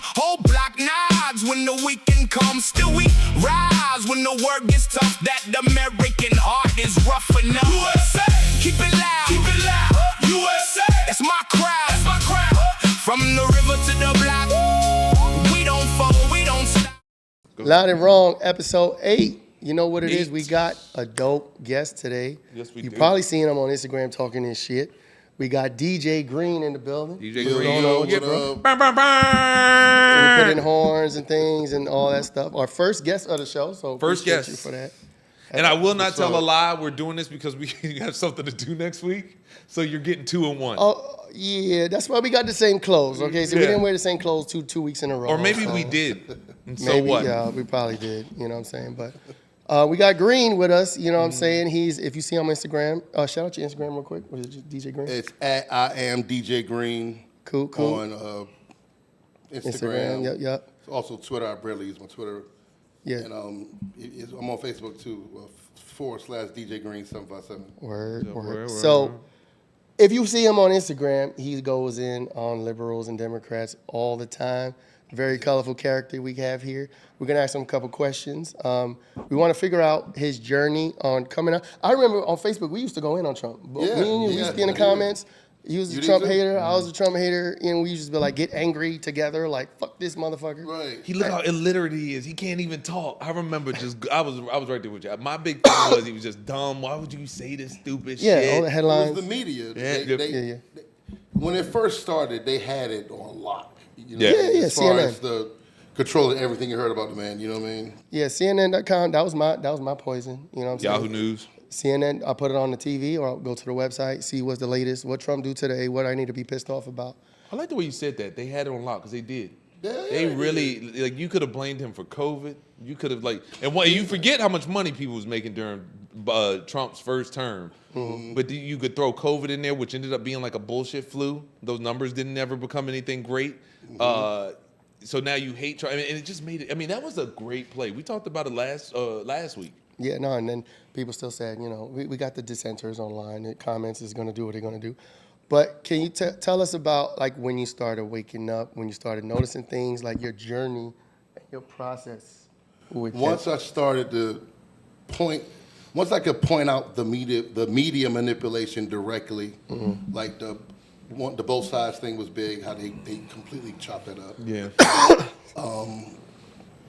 Whole block nods when the weekend comes. Still we rise when the work gets tough. That American heart is rough enough. USA, keep it loud, USA, that's my crowd, From the river to the block, we don't fall, we don't stop. Loud and Wrong, episode 8. You know what it is? We got a dope guest today. Yes, we You do. probably seen him on Instagram talking this shit. We got DJ Green in the building. DJ What's Green, going on with you, bro? We put in horns and things and all that stuff. Our first guest of the show, so First appreciate guest. you for that. And I will not tell a lie. We're doing this because we have something to do next week. So you're getting 2 in 1. Oh, yeah, that's why we got the same clothes, okay? So we Yeah. didn't wear the same clothes two weeks in a row. Or maybe so we did. And so maybe, what? Yeah, we probably did, you know what I'm saying? But we got Green with us, you know what I'm saying? If you see him on Instagram, shout out your Instagram real quick. What is it, DJ Green? It's at I am DJ Green. Cool. On Instagram. Yep. Also Twitter. I barely use my Twitter. Yeah. And I'm on Facebook too. /DJ Green 757. Word. So if you see him on Instagram, he goes in on liberals and Democrats all the time. Very colorful character we have here. We're going to ask him a couple questions. We want to figure out his journey on coming out. I remember on Facebook, we used to go in on Trump. Me and you used to be in the comments. You was a Trump hater. I was a Trump hater. And we used to be like, get angry together. Like, fuck this motherfucker. Right. He look how illiterate he is. He can't even talk. I remember I was right there with you. My big thing was he was just dumb. Why would you say this stupid shit? Yeah, all the headlines. It was the media. Yeah. When it first started, they had it on lock. You know, Yeah, as far CNN. as the control of everything you heard about the man, you know what I mean? Yeah, CNN.com, that was my poison. You know what I'm saying? Yahoo News. CNN, I put it on the TV or I'll go to the website, see what's the latest, what Trump do today, what I need to be pissed off about. I like the way you said that. They had it on lock because they did. Yeah, They really, like, you could have blamed him for COVID. You could have, like, and you forget how much money people was making during Trump's first term. Mm-hmm. But you could throw COVID in there, which ended up being like a bullshit flu. Those numbers didn't ever become anything great. Mm-hmm. So now you hate Trump. And it just made it, that was a great play. We talked about it last week. Yeah, no, and then people still said, we got the dissenters online. The comments is going to do what they're going to do. But can you tell us about, like, when you started waking up, when you started noticing things, like your journey and your process? Once I started to once I could point out the media manipulation directly, like the both sides thing was big, how they completely chopped it up. Yeah.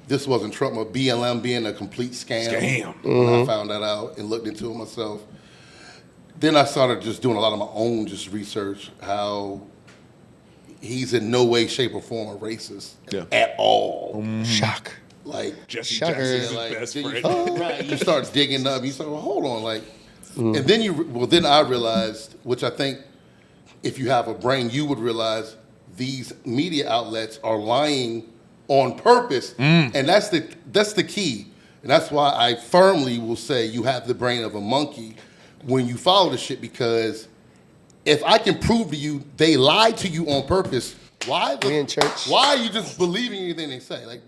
This wasn't Trump or BLM being a complete scam. When I found that out and looked into it myself. Then I started just doing a lot of my own research, how he's in no way, shape, or form a racist at all. Shock. Like Jesse Shocker. Jackson's like, best then friend. right, you start digging up. You start, well, hold on, like, and then I realized, which I think, if you have a brain, you would realize these media outlets are lying on purpose, and that's the key, and that's why I firmly will say you have the brain of a monkey when you follow the shit. Because if I can prove to you they lied to you on purpose, why are you just believing anything they say? Like,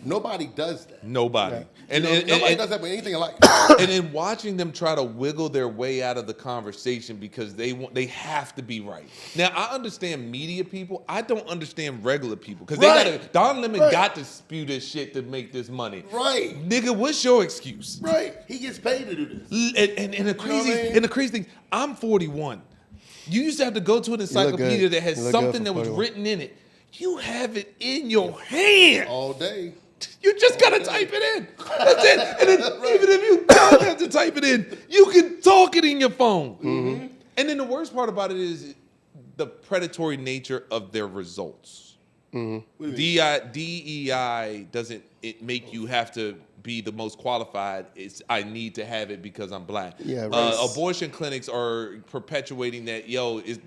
nobody does that. Nobody. Right. And nobody does that with anything like. And in watching them try to wiggle their way out of the conversation because they have to be right. Now, I understand media people. I don't understand regular people because Don Lemon got to spew this shit to make this money. Right. Nigga, what's your excuse? Right. He gets paid to do this. And the crazy thing, I'm 41. You used to have to go to an encyclopedia that has something that was written in it. You have it in your hand All day. You just gotta type it in. That's it. And then even if you don't have to type it in, you can talk it in your phone. Mm-hmm. And then the worst part about it is the predatory nature of their results. Mm-hmm. DEI doesn't make you have to be the most qualified. It's I need to have it because I'm black. Yeah, right. Abortion clinics are perpetuating that,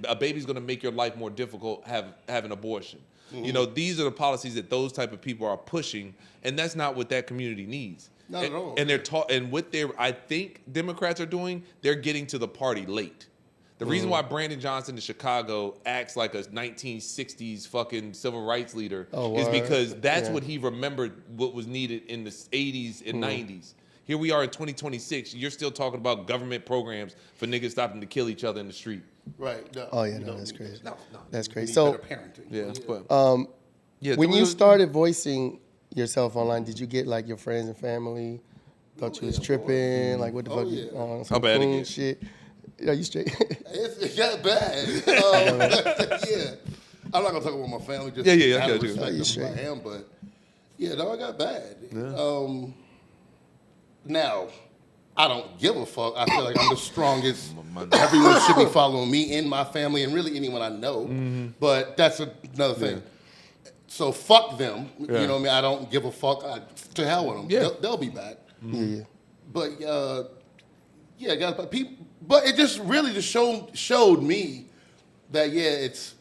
a baby's gonna make your life more difficult have an abortion. Mm-hmm. These are the policies that those type of people are pushing, and that's not what that community needs. Not at all. And and what I think Democrats are doing, they're getting to the party late. The reason why Brandon Johnson in Chicago acts like a 1960s fucking civil rights leader is because that's what he remembered what was needed in the 80s and 90s. Here we are in 2026. You're still talking about government programs for niggas stopping to kill each other in the street. Right. No, Oh yeah, no, that's crazy. No. That's crazy. We So need better parenting. Yeah. Yeah. When you started voicing yourself online, did you get like your friends and family thought you was tripping? Like what the fuck? yeah. You on How some bad it coon get? shit? Are you straight? It got bad. Yeah. I'm not gonna talk about my family. Just Yeah, I out of got you. respect Oh, you of who I straight. am, but yeah, no, I got bad. Yeah. Now, I don't give a fuck. I feel like I'm the strongest. My- Everyone should be following me in my family and really anyone I know. But that's another thing. So fuck them. Yeah. You know what I mean? I don't give a fuck. To hell with them. Yeah. They'll be back. Yeah. But yeah, guys. But people. But it just really just showed me that it's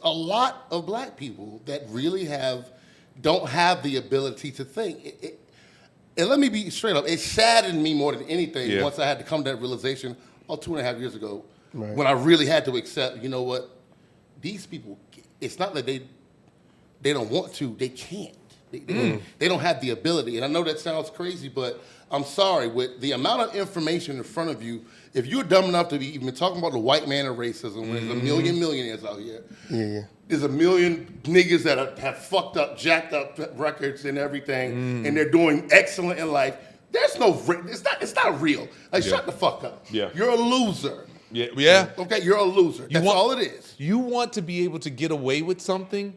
a lot of black people that really don't have the ability to think. And let me be straight up. It saddened me more than anything once I had to come to that realization 2.5 years ago, when I really had to accept, you know what, these people, it's not that they don't want to, they can't. They don't have the ability. And I know that sounds crazy, but I'm sorry, with the amount of information in front of you, if you're dumb enough to be even talking about the white man of racism, when there's a million millionaires out here, there's a million niggas that have fucked up, jacked up records and everything, and they're doing excellent in life. There's no, it's not real. Like, shut the fuck up. Yeah. You're a loser. Yeah. Okay, you're a loser. That's all it is. You want to be able to get away with something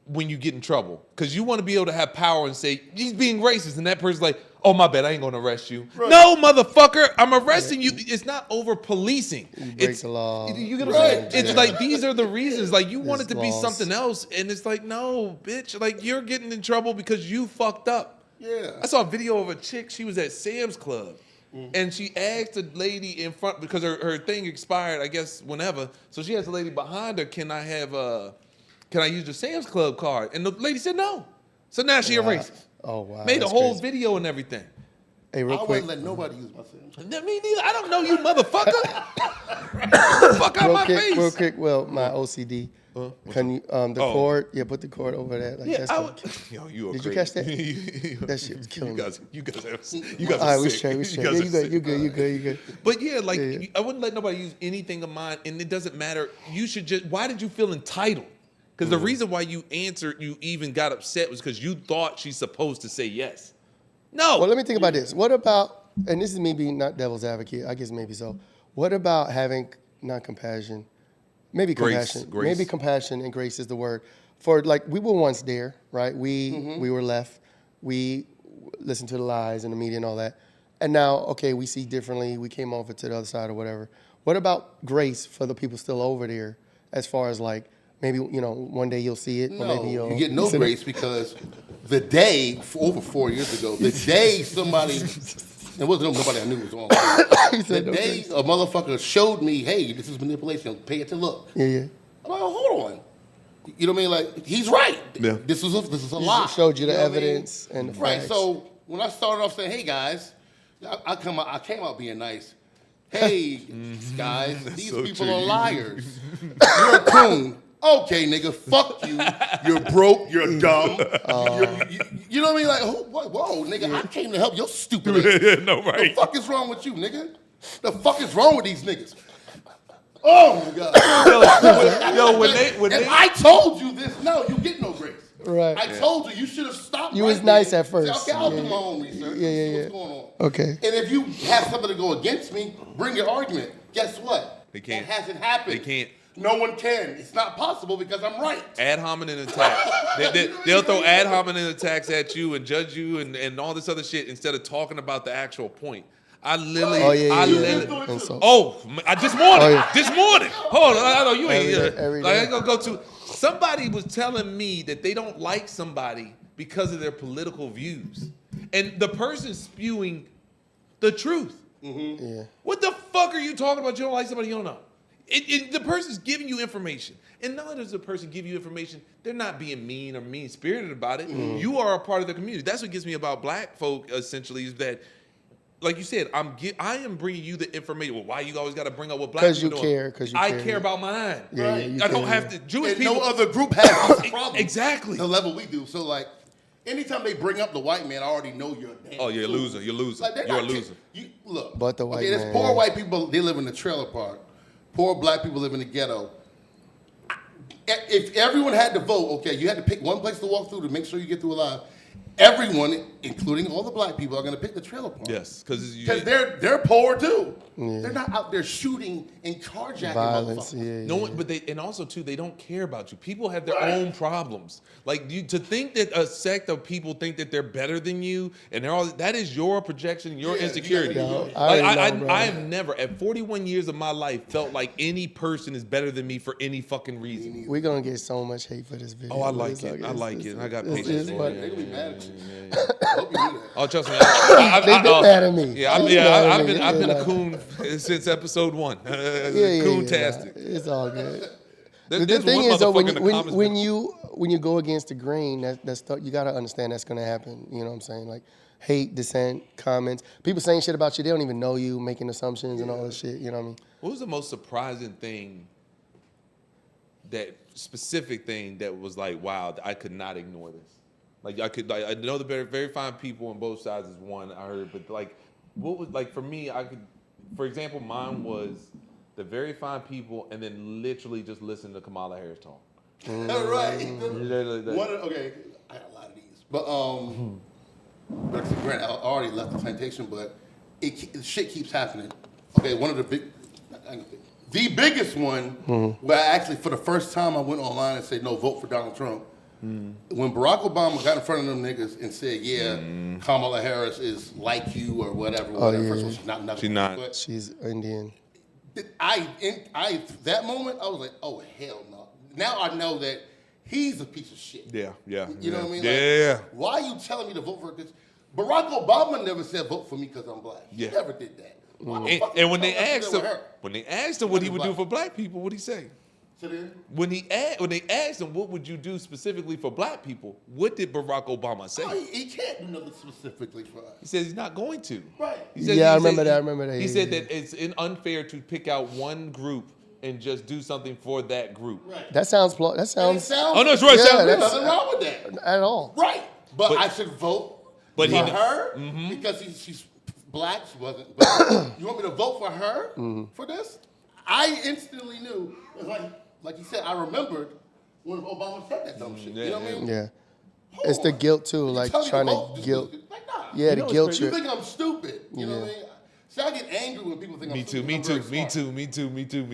when you get in trouble, because you want to be able to have power and say he's being racist, and that person's like, "Oh, my bad, I ain't gonna arrest you." Right. No, motherfucker, I'm arresting you. It's not over policing. Break the law. You get what I'm saying? It's like these are the reasons. Like you want it to be something else, and it's like, no, bitch. Like you're getting in trouble because you fucked up. Yeah. I saw a video of a chick. She was at Sam's Club. And she asked a lady in front, because her thing expired, I guess, whenever. So she asked the lady behind her, can I use the Sam's Club card? And the lady said no. So now she a racist. Oh wow. Made a that's whole crazy. video and everything. Hey, real I quick. wouldn't let nobody use my Sam's. Me neither. I don't know you, motherfucker. Fuck out my face. Real quick. Well, my OCD. Can you the cord? Yeah, put the cord over there. Like Yeah, that's I cool. would. Yo, you Did crazy. you catch that? That shit was killing me. You guys All are right, we sick. straight. Yeah, guys you are good. You sick. good. But yeah, like Yeah. I wouldn't let nobody use anything of mine, and it doesn't matter. You should just. Why did you feel entitled? Because the reason why you answered, you even got upset, was because you thought she's supposed to say yes. No. Well, let me think about this. What about, and this is me being not devil's advocate, I guess maybe so. What about having not compassion? Maybe Grace, compassion. grace. Maybe compassion and grace is the word. For like, we were once there, right? We were left. We listened to the lies and the media and all that. And now, okay, we see differently. We came over to the other side or whatever. What about grace for the people still over there, as far as like, maybe, you know, one day you'll see it, or maybe you'll... You get no grace because the day, over 4 years ago, the day somebody, it wasn't nobody I knew was on. He The said no day grace. a motherfucker showed me, hey, this is manipulation, pay it to look. Yeah. I'm like, hold on. You know what I mean? Like, he's right. Yeah. This is a He lie. showed you the know what I mean? evidence and the Right. facts. So when I started off saying, hey guys, I came out being nice. Hey guys, these so people true. are liars. You're a coon. Okay, nigga, fuck you. You're broke. You're dumb. You know what I mean? Like, whoa, nigga, I came to help your stupid ass. No, right. The fuck is wrong with you, nigga? The fuck is wrong with these niggas? Oh my god. Yo, when And they I told you this. No, you get no grace. Right. I told you should have stopped. You right was nice there. at first. Say, okay, I'll Yeah, do my own research. Yeah. What's going on? Okay. And if you have something to go against me, bring your argument. Guess what? They can't. That hasn't happened. They can't. No one can. It's not possible because I'm right. ad hominem attacks. They'll throw ad hominem attacks at you and judge you and all this other shit instead of talking about the actual point. I literally, Oh, yeah. literally, And so, this morning, Oh, yeah. this morning. Hold on, I know you ain't Every day, every like day. I ain't gonna go to. Somebody was telling me that they don't like somebody because of their political views, and the person spewing the truth. yeah. What the fuck are you talking about? You don't like somebody you don't know. The person's giving you information. And not only does the person give you information, they're not being mean or mean-spirited about it. You are a part of the community. That's what gets me about black folk, essentially, is that, like you said, I am bringing you the information. Well, why you always got to bring up what black people Because doing? you care. Because you I care. care about mine. Yeah, you I don't care, have yeah. to. Jewish And people. no other group has this problem. Exactly. The level we do. So like, anytime they bring up the white man, I already know you're a damn Oh, you're a fool. loser. You're a loser. Like, they're You're a not loser. Look. But the white there's man, poor yeah. white people. They live in the trailer park. Poor black people live in the ghetto. if everyone had to vote, okay, you had to pick one place to walk through to make sure you get through alive. Everyone, including all the black people, are going to pick the trailer park. Yes, because they're poor too. Yeah. They're not out there shooting and carjacking violence. motherfuckers. No one, but and also too, they don't care about you. People have their own problems. Like to think that a sect of people think that they're better than you, and they're all that is your projection, your insecurity. I have never, at 41 years of my life, felt like any person is better than me for any fucking reason. We're gonna get so much hate for this video. Oh, I like it. I like it. I got patience. They're gonna be mad at you. Hope you do that. Oh, trust me. They've been mad at me. Yeah, I've been a coon since episode 1. Coon-tastic. It's all good. The thing is, though, when you go against the grain, that's you gotta understand that's gonna happen. You know what I'm saying? Like hate, dissent, comments, people saying shit about you. They don't even know you, making assumptions and all this shit. You know what I mean? What was the most surprising thing? That specific thing that was like, wow, I could not ignore this. Like I know the very fine people on both sides is one I heard, but like, what was like for me? For example, mine was the very fine people, and then literally just listen to Kamala Harris talk. Right. Okay, I got a lot of these, but granted, I already left the plantation, but shit keeps happening. Okay, one of the biggest one, where I actually for the first time I went online and said no, vote for Donald Trump. When Barack Obama got in front of them niggas and said, Kamala Harris is like you or whatever. First of all, she's not nothing. She's not. But she's Indian. That moment, I was like, oh, hell no. Now I know that he's a piece of shit. Yeah. You know what I mean? Yeah. Like, why are you telling me to vote for this? Barack Obama never said vote for me because I'm black. He never did that. And when they asked him what he would do for black people, what'd he say? When they asked him what would you do specifically for black people, what did Barack Obama say? Oh, he can't do nothing specifically for us. He says he's not going to. Right. I remember that. He said that it's unfair to pick out one group and just do something for that group. Right. That sounds. Oh no, it's right. There's nothing wrong with that at all. Right. But I should vote for her because she's black. She wasn't. But you want me to vote for her for this? I instantly knew. It was like you said, I remembered when Obama said that dumb shit. You know what I mean? Yeah. It's the guilt too, like trying to guilt. Like, nah. Yeah, the guilt trip. You think I'm stupid? You know what I mean? See, I get angry when people think I'm stupid. Me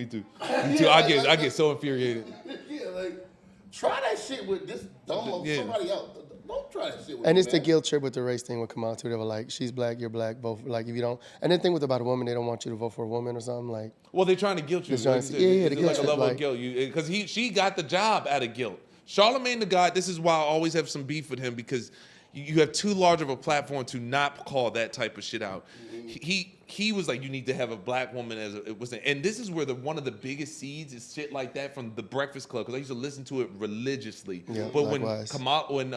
too. I get so infuriated. Yeah, like try that shit with this dumb somebody else. Don't try that shit with And me, it's the man. guilt trip with the race thing with Kamala too. They were like, she's black, you're black, both. Like if you don't, and the thing with about a woman, they don't want you to vote for a woman or something like. Well, they're trying to guilt you. The guilt like trip, a level of guilt. Because she got the job out of guilt. Charlamagne the God. This is why I always have some beef with him because you have too large of a platform to not call that type of shit out. He was like, you need to have a black woman as it was, and this is where one of the biggest seeds is shit like that from the Breakfast Club because I used to listen to it religiously. Yeah, but likewise. when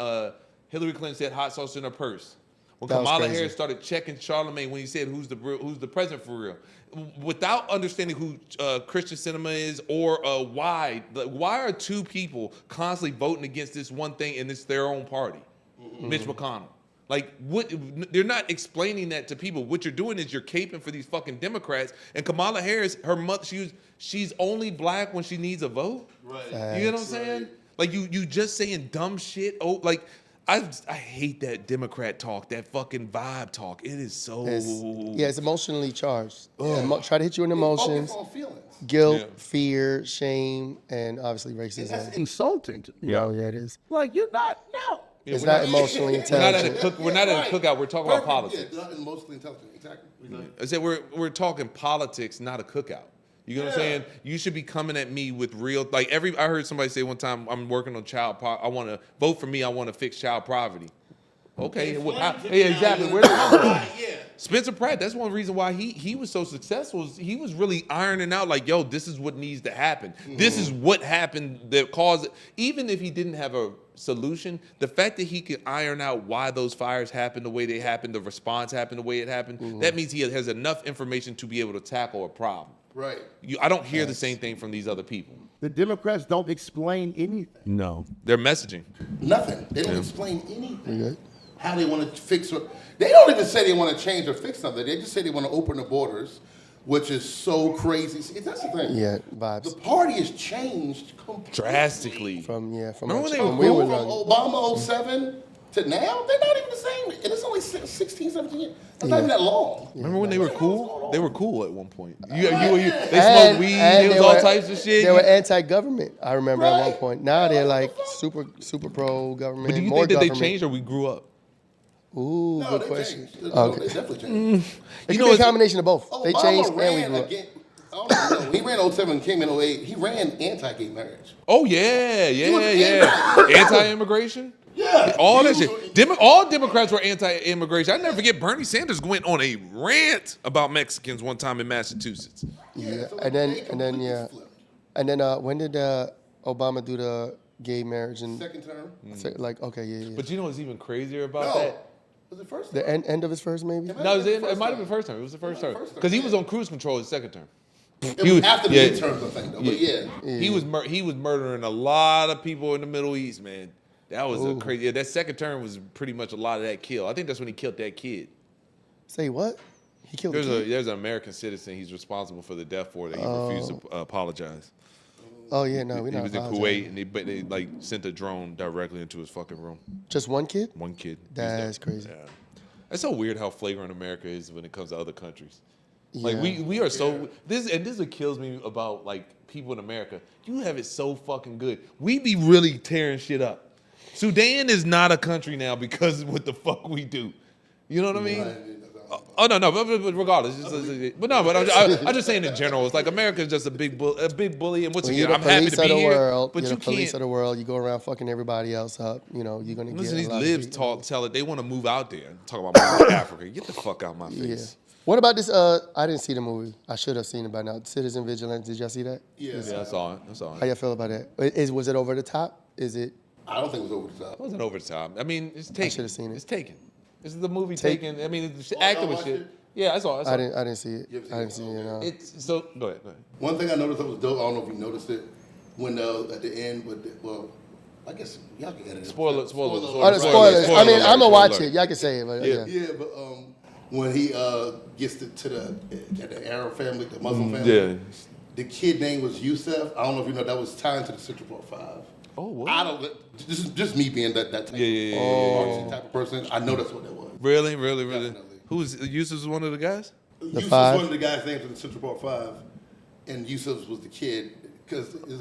Hillary Clinton said hot sauce in her purse. When That was Kamala crazy. Harris started checking Charlamagne when he said who's the president for real, without understanding who Christian Cinema is or why are two people constantly voting against this one thing and it's their own party, Mitch McConnell. Like what? They're not explaining that to people. What you're doing is you're caping for these fucking Democrats. And Kamala Harris, her mother, she's only black when she needs a vote. Right. You know what I'm saying? Like you just saying dumb shit. Oh, like. I hate that Democrat talk, that fucking vibe talk. It is so... It's emotionally charged. Try to hit you in emotions, Focus on feelings. guilt, fear, shame, and obviously racism. That's insulting to me. Oh, yeah, it is. Like, you're not, no. Yeah, It's we're not emotionally intelligent. We're not at a cookout. We're talking about Perfect. politics. Yeah, not emotionally intelligent. Exactly. I said we're talking politics, not a cookout. You know what I'm saying? You should be coming at me with real, like I heard somebody say one time, I'm working on I want to vote for me. I want to fix child poverty. Okay, exactly. Spencer Pratt. That's one reason why he was so successful. He was really ironing out like, yo, this is what needs to happen. This is what happened that caused it. Even if he didn't have a solution, the fact that he could iron out why those fires happened the way they happened, the response happened the way it happened, that means he has enough information to be able to tackle a problem. Right. I don't hear the same thing from these other people. The Democrats don't explain anything. No. They're messaging. Nothing. They don't explain anything. good? How they want to fix or they don't even say they want to change or fix something. They just say they want to open the borders, which is so crazy. See, that's the thing. Yeah, vibes. The party has changed completely. Drastically. From Remember when they when were we were From young. Obama 07 to now, they're not even the same. And it's only 16, 17 years. That's not even that long. Remember when they were cool? They were cool at one point. They And- smoked weed. and There was all types of shit. They were anti-government. I remember at one Right. point. Now they're like super pro-government. But do you more think that they government. changed or we grew up? Ooh, No, good they question. changed. No, Okay. they definitely changed. It could know, be a it's- combination of both. They Obama changed and we ran grew up. again. I don't know. He ran 07, came in 08. He ran anti-gay marriage. Oh yeah. was Anti-immigration. Yeah. All He that was- shit. All Democrats were anti-immigration. I never forget Bernie Sanders went on a rant about Mexicans one time in Massachusetts. Yeah, so and they then completely yeah, flipped. and then when did Obama do the gay marriage and Second term. like okay yeah. But you know what's even crazier about No. that? Was it first The term? end of his first maybe. No, it First might have term. been first term. It was the first It term was first term, because he was yeah. on cruise control his second term. It He was was- after the yeah. midterms, I think, though. But yeah. He was murdering a lot of people in the Middle East, man. That was a crazy. Yeah, that second term was pretty much a lot of that kill. I think that's when he killed that kid. Say what? He killed the kid? There's an American citizen he's responsible for the death for that he refused to apologize. Oh yeah, no, we He not. was in apologizing. Kuwait and they like sent a drone directly into his fucking room. Just one kid? One kid. That's crazy. Yeah. That's so weird how flagrant America is when it comes to other countries. Like Yeah. we are so this is what kills me about like people in America. You have it so fucking good. We be really tearing shit up. Sudan is not a country now because of what the fuck we do. You know what I mean? Oh no, but regardless, I'm just saying in general, it's like America is just a big bully, and once When again, you're I'm the happy police to of be the here, world, but you're you the police can't. of the world. You go around fucking everybody else up. You know, you're gonna Listen, get these a lot libs of tell it they want to move out there. Talk about Africa. Get the fuck out my Yeah. face. What about this? I didn't see the movie. I should have seen it by now. Citizen Vigilance. Did y'all see that? Yeah. Yeah, I saw it. How y'all feel about that? Was it over the top? Is it? I don't think it was over the top. It wasn't over the top. I mean, it's taken. should've seen it. It's taken. This is the movie Take- taken. I mean, it's y'all acting with watch shit. it? Yeah, I saw it. I didn't see it. You ever seen I didn't it? see it. No. It's so. Go ahead. One thing I noticed that was dope, I don't know if you noticed it, when at the end, I guess y'all can edit it. Spoilers. Oh, the spoilers. I mean, I'm gonna watch it. Y'all can say it, but yeah. Yeah, but when he gets to the Arab family, the Muslim family, Yeah. the kid name was Yusuf. I don't know if you know that was tied to the Central Park 5. Oh, what? I don't. This is just me being that type, Yeah. artsy type of person. I know that's what that was. Really. Definitely. Who's Yusuf was one of the guys? Yusuf five? was one of the guys named to the Central Park 5, and Yusuf was the kid because it was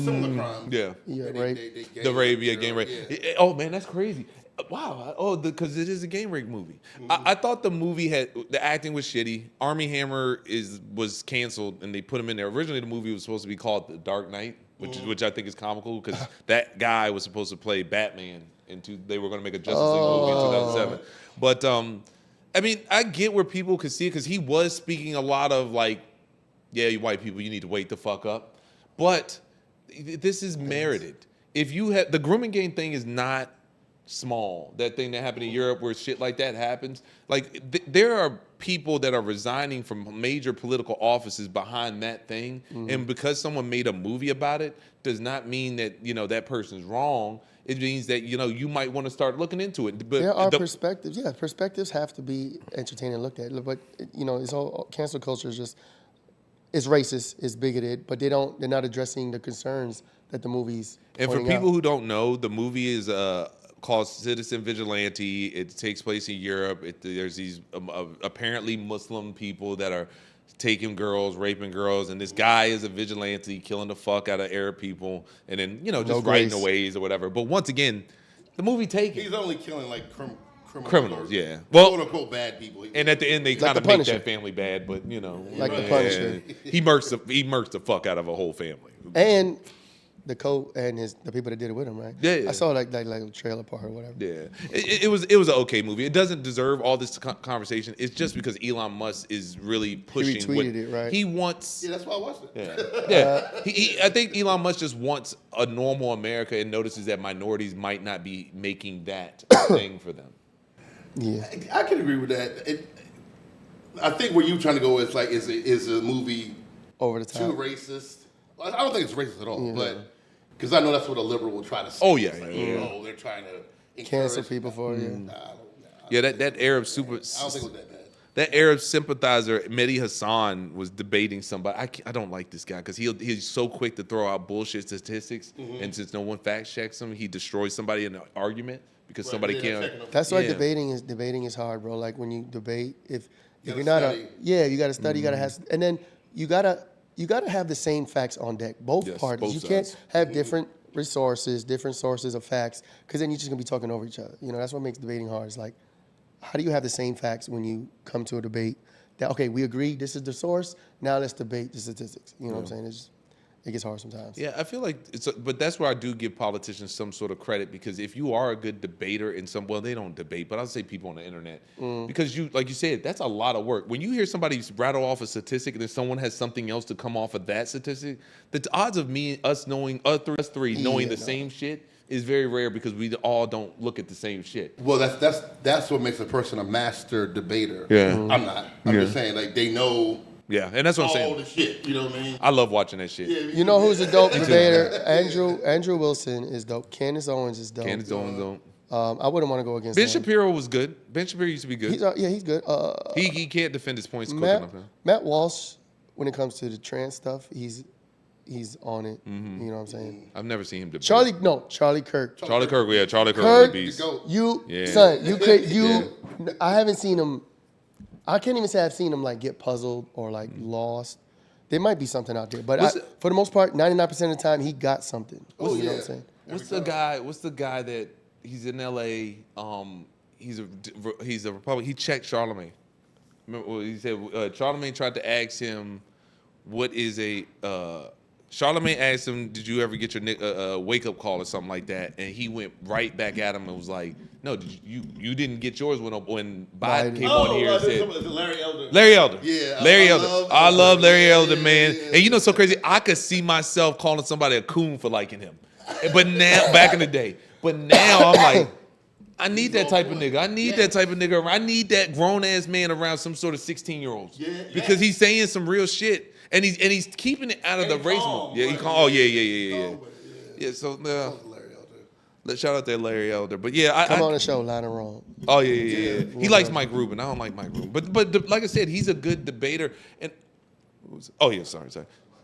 a similar crime. Yeah. Yeah, They- rape. they The rape, raped game the rape. girl, yeah. Oh man, that's crazy. Wow. Oh, because it is a game rape movie. I thought the movie the acting was shitty. Armie Hammer was canceled, and they put him in there. Originally, the movie was supposed to be called The Dark Knight, which I think is comical because that guy was supposed to play Batman. They were going to make a Justice League movie in 2007. But I mean, I get where people could see it because he was speaking a lot of like, yeah, you white people, you need to wake the fuck up. But this is merited. If you have the grooming game thing is not small. That thing that happened in Europe where shit like that happens. Like there are people that are resigning from major political offices behind that thing. And because someone made a movie about it does not mean that, that person's wrong. It means that, you might want to start looking into it. But There are perspectives. Yeah, perspectives have to be entertained and looked at. But it's all cancel culture is just it's racist, it's bigoted, but they're not addressing the concerns that the movies. And for pointing people out. who don't know, the movie is called Citizen Vigilante. It takes place in Europe. There's these apparently Muslim people that are taking girls, raping girls, and this guy is a vigilante, killing the fuck out of Arab people, and then just righting the ways or whatever. But once again, the movie Taken. He's only killing like Criminals, yeah. Well, Well, quote unquote bad people. and at the end, they Like kind the of make Punisher. that family bad, but Like the Punisher. he murks the fuck out of a whole family. And the and the people that did it with him, right? Yeah. I saw like a trailer park or whatever. Yeah, it was an okay movie. It doesn't deserve all this conversation. It's just because Elon Musk is really pushing. retweeted it, right? He wants. Yeah, that's why I watched it. Yeah. I think Elon Musk just wants a normal America and notices that minorities might not be making that thing for them. Yeah. I can agree with that. I think where you're trying to go is like, is a movie Over the too top. racist? I don't think it's racist at all, but because I know that's what a liberal will try to say. Oh, yeah, It's like, yeah. oh, they're trying to Cancel encourage- people for it. Yeah. Nah, I don't Yeah, that Arab super. think it was that bad. That Arab sympathizer, Mehdi Hassan, was debating somebody. I don't like this guy because he's so quick to throw out bullshit statistics, and since no one fact checks him, he destroys somebody in an argument because somebody can't. That's why Yeah. debating is hard, bro. Like when you debate, if you're gotta not study. you got to study, you got to have, and then you gotta have the same facts on deck. Both Yes, parties. both You sides. can't have different resources, different sources of facts, because then you're just gonna be talking over each other. You know, that's what makes debating hard. It's like, how do you have the same facts when you come to a debate? That okay, we agree, this is the source. Now let's debate the statistics. You know what I'm saying? It gets hard sometimes. Yeah, I feel like but that's where I do give politicians some sort of credit because if you are a good debater in well, they don't debate, but I'll say people on the internet because like you said, that's a lot of work. When you hear somebody rattle off a statistic and then someone has something else to come off of that statistic, the odds of us knowing us three knowing the same shit is very rare because we all don't look at the same shit. Well, that's what makes a person a master debater. Yeah. I'm not. I'm just saying, like, they know Yeah, and that's what I'm all saying. the shit. You know what I mean? I love watching that shit. You know who's a dope debater? Andrew Wilson is dope. Candace Owens is dope. Candace Owens don't. I wouldn't want to go against Ben him. Shapiro was good. Ben Shapiro used to be good. He's good. He can't defend his points quick Matt, enough. Huh? Matt Walsh, when it comes to the trans stuff, he's on it. You know what I'm saying? I've never seen him debate. Charlie Kirk. Charlie Kirk, Charlie Kirk was Kirk, a beast. you I haven't seen him. I can't even say I've seen him like get puzzled or like lost. There might be something out there, but for the most part, 99% of the time, he got something. You know what I'm saying? What's the guy that he's in L.A. He's a Republican. He checked Charlemagne. Remember, he said Charlemagne tried to ask him, "What is a?" Charlemagne asked him, "Did you ever get your wake up call or something like that?" And he went right back at him and was like, "No, you didn't get yours when Biden came on here and said." Larry Elder. Larry Elder. Yeah, Larry Elder. I love Larry Elder, man. yeah. And you know, so crazy. I could see myself calling somebody a coon for liking him. But now, back in the day. But now I'm like, I need that type of nigga. I need that type of nigga. I need that grown ass man around some sort of 16-year-olds. Yeah. Because he's saying some real shit. And he's keeping it out of the race. Yeah, he calm. Oh, yeah. Yeah, so Larry Elder. let's shout out to Larry Elder. But yeah, Come on the show, Line and Wrong. Oh yeah. He likes Mike Rubin. I don't like Mike Rubin, but like I said, he's a good debater. And sorry.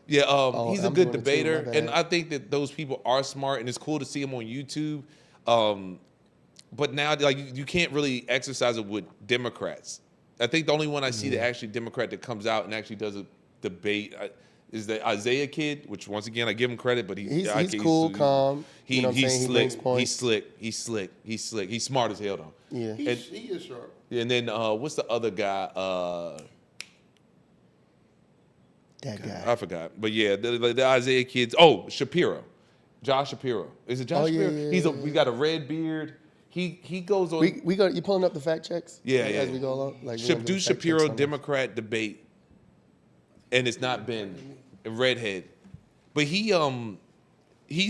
Yeah, he's a I'm good doing it too, debater, my and bad. I think that those people are smart, and it's cool to see him on YouTube. But now, like, you can't really exercise it with Democrats. I think the only one I see that actually Democrat that comes out and actually does a debate is the Isaiah kid, which once again I give him credit, but He's cool, calm. You know what I'm saying? He brings points. He's slick. He's smart as hell though. Yeah. He is sharp. And then what's the other guy? That guy. I forgot. But yeah, the Isaiah kids. Oh, Shapiro. Josh Shapiro. Is it Josh Shapiro? Yeah. He's got a red beard. He goes on. We got you pulling up the fact checks? Yeah. As we go along? Like, we gonna Do fact Shapiro checks on Democrat debate, and it's not been a redhead, but he's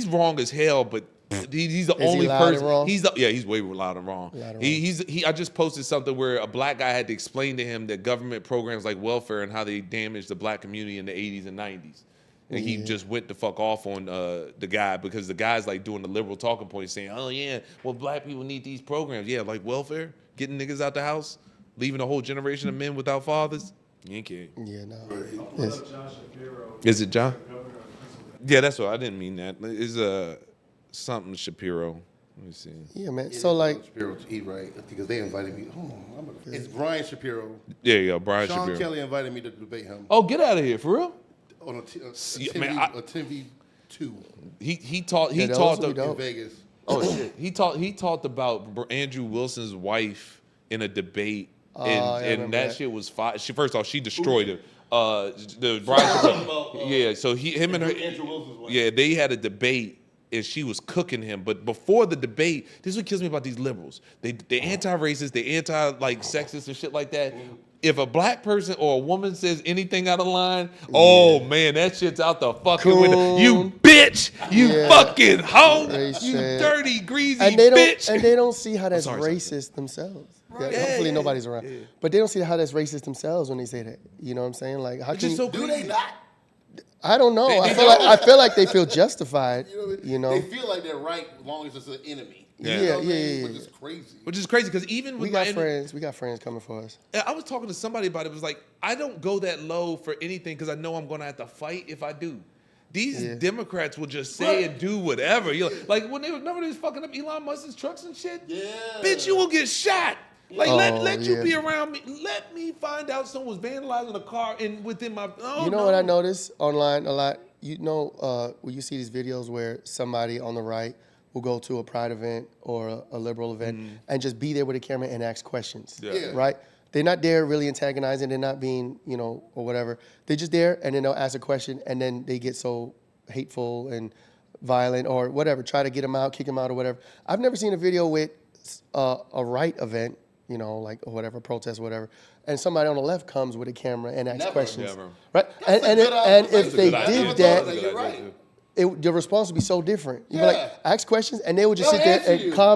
wrong as hell. But he's the Is he only loud and person. wrong? He's way loud and wrong. Loud and I just posted something where a black guy had to explain to him that government programs like welfare and how they damaged the black community in the 80s and 90s. And he just went the fuck off on the guy because the guy's like doing the liberal talking point saying, oh yeah, well black people need these programs. Yeah, like welfare, getting niggas out the house, leaving a whole generation of men without fathers. You ain't kidding. Yeah, no. Josh Shapiro. Is it John? Governor of Pennsylvania. Yeah, that's what I didn't mean that. It's something Shapiro. Let me see. Yeah, man. So like, Shapiro, he right because they invited me. It's Brian Shapiro. There you go, Brian Sean Shapiro. Kelly invited me to debate him Oh, get out of here, for real? on a man, 10v2 He talked those would be the, dope. in Vegas. oh shit. He talked about Andrew Wilson's wife in a debate, I and remember that that. shit was fire. First off, she destroyed him. The Brian Shapiro, yeah. So him and her, Andrew Wilson's wife. yeah, they had a debate. And she was cooking him, but before the debate, this is what kills me about these liberals. They anti-racist, they anti-sexist and shit like that. If a black person or a woman says anything out of line, oh man, that shit's out the fucking window. You bitch, you fucking hoe, you dirty, greasy bitch. And they don't see how that's sorry. racist themselves. Yeah, hopefully nobody's around. But they don't see how that's racist themselves when they say that. You know what I'm saying? Like, how It's can just you? so Do crazy. they not? I don't know. They I feel like they feel justified. You know. They feel like they're right as long as it's an enemy. Yeah. You know what I mean? Yeah. Which is crazy. Which is crazy because even We with got my friends. We got friends coming for us. I was talking to somebody about it. It was like, I don't go that low for anything because I know I'm going to have to fight if I do. These Democrats will just say and do whatever. You're like when they was fucking up Elon Musk's trucks and shit. Yeah. Bitch, you will get shot. Like let you yeah. be around me. Let me find out someone was vandalizing a car and within my. Oh, You know no. what I notice online a lot? You know, when you see these videos where somebody on the right will go to a pride event or a liberal event and just be there with a camera and ask questions, Yeah. right? They're not there really antagonizing. They're not being, or whatever. They're just there, and then they'll ask a question, and then they get so hateful and violent or whatever, try to get them out, kick them out or whatever. I've never seen a video with a right event, like or whatever, protest, whatever, and somebody on the left comes with a camera and asks Never. questions, Never. right? That's a And good if observation. they That's a did good that, observation. You're right. the response would be so different. You'd be Yeah. like, ask questions, and they would just They'll sit there answer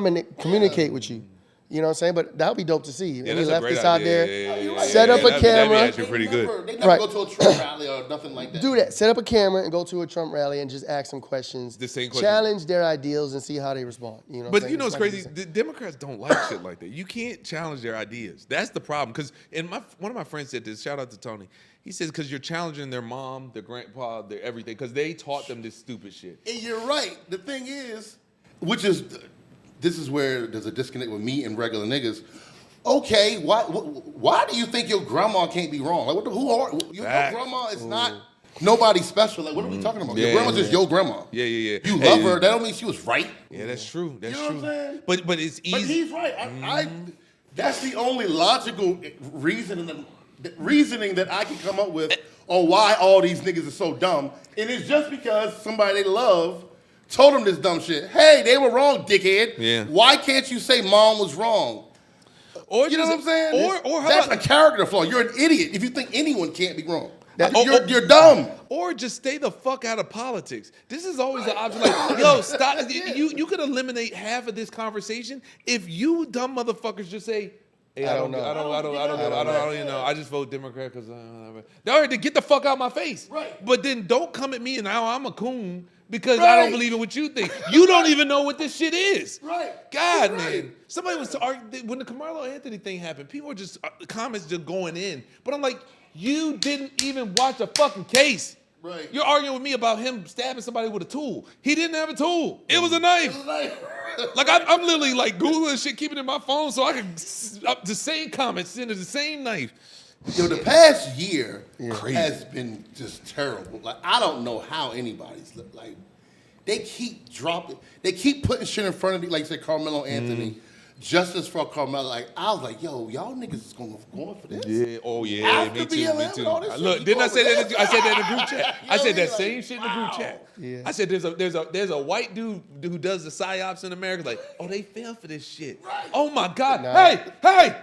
and you. communicate with you. You know what I'm saying? But that would be dope to see. Yeah, Any that's a great leftists out idea. there, Yeah, set up a that'd be camera. actually pretty good. They never Right. go to a Trump rally or nothing like that. Do that. Set up a camera and go to a Trump rally and just ask some questions. The same question. Challenge their ideals and see how they respond. You know. what But I'm you know saying? what's It's crazy? like The Democrats don't like shit like that. You can't challenge their ideas. That's the problem. Because one of my friends said this. Shout out to Tony. He says because you're challenging their mom, their grandpa, their everything. Because they taught them this stupid shit. And you're right. The thing is, this is where there's a disconnect with me and regular niggas. Okay, why do you think your grandma can't be wrong? Like, who are your grandma? Is not nobody special. Like, what are we talking about? Your grandma's just your grandma. Yeah. You love her. That don't mean she was right. Yeah, that's true. That's You know true. what I'm saying? But it's easy. But he's right. I that's the only logical reasoning that I can come up with on why all these niggas are so dumb. And it's just because somebody they love told them this dumb shit. Hey, they were wrong, dickhead. Yeah. Why can't you say mom was wrong? Or You know what I'm saying? Or how That's about, a character flaw. You're an idiot if you think anyone can't be wrong. Oh, You're dumb. or just stay the fuck out of politics. This is always the option. Like, yo, stop. You could eliminate half of this conversation if you dumb motherfuckers just say, "Hey, I don't know. I just vote Democrat because no, to get the fuck out of my face." Right. But then don't come at me and now I'm a coon because I don't Right. believe in what you think. You don't even know what this shit is. Right. God, You're man. right. Somebody was when the Carmelo Anthony thing happened. People were just comments just going in. But I'm like, you didn't even watch a fucking case. Right. You're arguing with me about him stabbing somebody with a tool. He didn't have a tool. It was a knife. Like I'm literally like Googling shit, keeping it in my phone so I can the same comments, send it the same knife. Yo, the past year has been just terrible. Like, I don't know how anybody's like. They keep dropping. They keep putting shit in front of you, like say Carmelo Anthony, justice for Carmelo. Like, I was like, yo, y'all niggas is going for this. Yeah. Oh yeah. After Me too. BLM Me and too. all this shit, Look, you didn't I go say over that? I said that in the group chat. You I know said what I that mean? same Like, shit in the group wow. chat. Yeah. I said there's a white dude who does the psyops in America. Like, oh, they fell for this shit. Oh my God. Nah. Hey.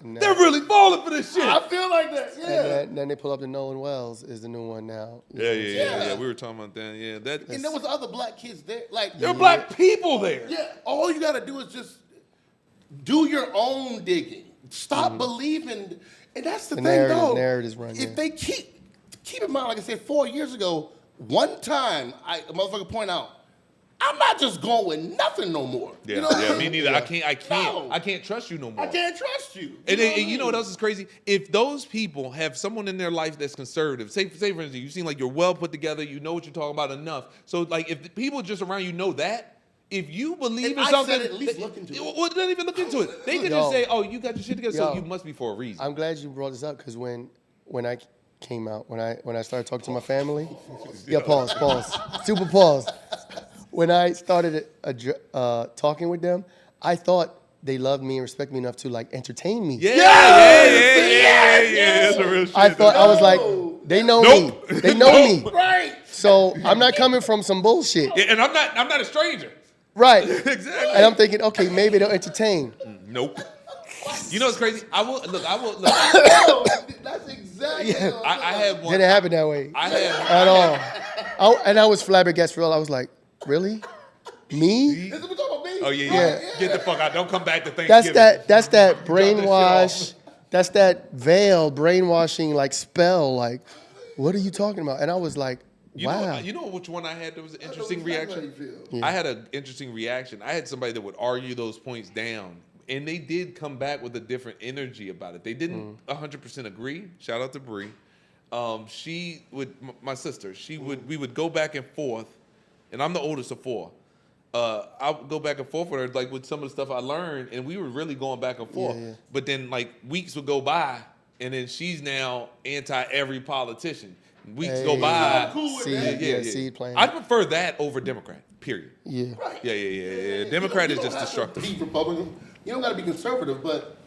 They're really falling for this shit. I feel like that. Yeah. And then they pull up the Nolan Wells is the new one now. Yeah. We were talking about that. Yeah, And there was other black kids there. Like, there are black people there. yeah. All you gotta do is just do your own digging. Stop believing. And that's the thing, though. narratives run, If yeah. they keep in mind, like I said, 4 years ago, one time a motherfucker point out, I'm not just going with nothing no more. Yeah, You know what I me mean? neither. No. I can't trust you no more. I can't trust you. And, know then, what I and you know mean? what else is crazy? If those people have someone in their life that's conservative, say for instance, you seem like you're well put together, you know what you're talking about enough. So like if the people just around you know that, if you believe If in I something, said it, at least look into it. Well, don't even look into it. They can Yo. just say, "Oh, you got your shit together, so Yo. you must be for a reason." I'm glad you brought this up because when I came out, when I started talking to my family, pause, super pause. When I started talking with them, I thought they loved me and respect me enough to like entertain me. yeah. That's a real shit. I thought I was like, they know Nope. me, they know me, Right. so I'm not coming from some bullshit, Yeah, and I'm not a stranger. right? Exactly. And I'm thinking, okay, maybe they'll entertain. Nope. You know what's crazy? I will look. That's exactly what I'm I had one. Didn't happen that way I had at all. And I was flabbergasted. For real, I was like, really, me? This is what we're talking about me. Oh yeah. Yeah. Get the fuck out. Don't come back to Thanksgiving. That's that shit brainwash. off. That's that veil brainwashing like spell. Like, what are you talking about? And I was like, Wow. You know which one I had that was an I know interesting exactly how reaction? you feel. I had an interesting reaction. I had somebody that would argue those points down, and they did come back with a different energy about it. They didn't 100% agree. Shout out to Bree. She would, my sister, we would go back and forth, and I'm the oldest of four. I would go back and forth with her, like with some of the stuff I learned, and we were really going back and forth. Yeah. But then, like, weeks would go by, and then she's now anti every politician. Weeks go by. I'm cool with Seed, that. yeah, seed planting. I prefer that over Democrat. Period. Yeah. Right. Yeah. Democrat You is don't just have to destructive. be Republican. You don't got to be conservative, but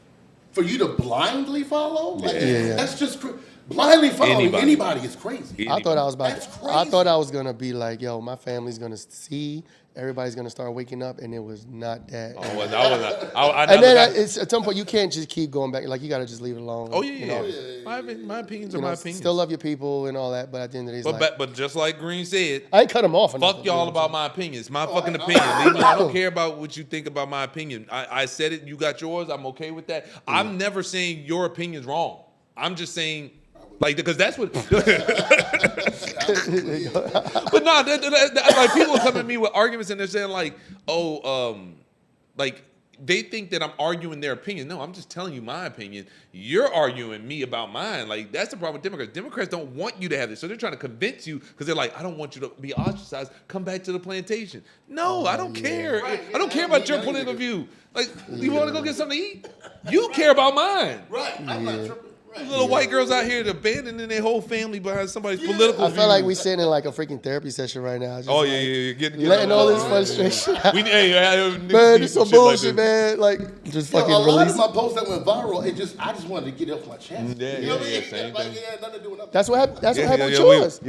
for you to blindly follow, like, Yeah. that's just blindly following anybody is crazy. I thought I was about. That's I crazy. thought I was gonna be like, yo, my family's gonna see. Everybody's gonna start waking up, and it was not that. Oh, well, I And then never got- it's at some point you can't just keep going back. Like you gotta just leave it alone. Oh you yeah, know? My opinions are You know, my opinions. still love your people and all that, but at the end of the day, it's like, but just like Green said, I ain't cut them off. or fuck nothing, y'all you know about what my opinions. My fucking opinion. Leave me. I don't care about what you think about my opinion. I said it. You got yours. I'm okay with that. I'm never saying your opinion's wrong. I'm just saying, like, because that's what. But no, like people come at me with arguments and they're saying like, like they think that I'm arguing their opinion. No, I'm just telling you my opinion. You're arguing me about mine. Like that's the problem with Democrats. Democrats don't want you to have this, so they're trying to convince you because they're like, I don't want you to be ostracized. Come back to the plantation. No, I don't care. Right, I don't yeah, care about yeah, your yeah, political yeah. view. Like, you want to go get something to eat? You care about mine. Right. I'm not tripping. Right. Little white girls out here abandoning their whole family behind somebody's political I feel like we views. sitting in like a freaking therapy session right now. Just Oh like, yeah. Getting letting all this right. frustration out. Man, it's some shit like bullshit, this. man. Like, just Yo, fucking a lot release. of my posts that went viral, I just wanted to get it off my chest. Yeah, You know what I yeah, mean? same Like, thing. it had nothing to do with nothing. That's what happened. That's what happened with we-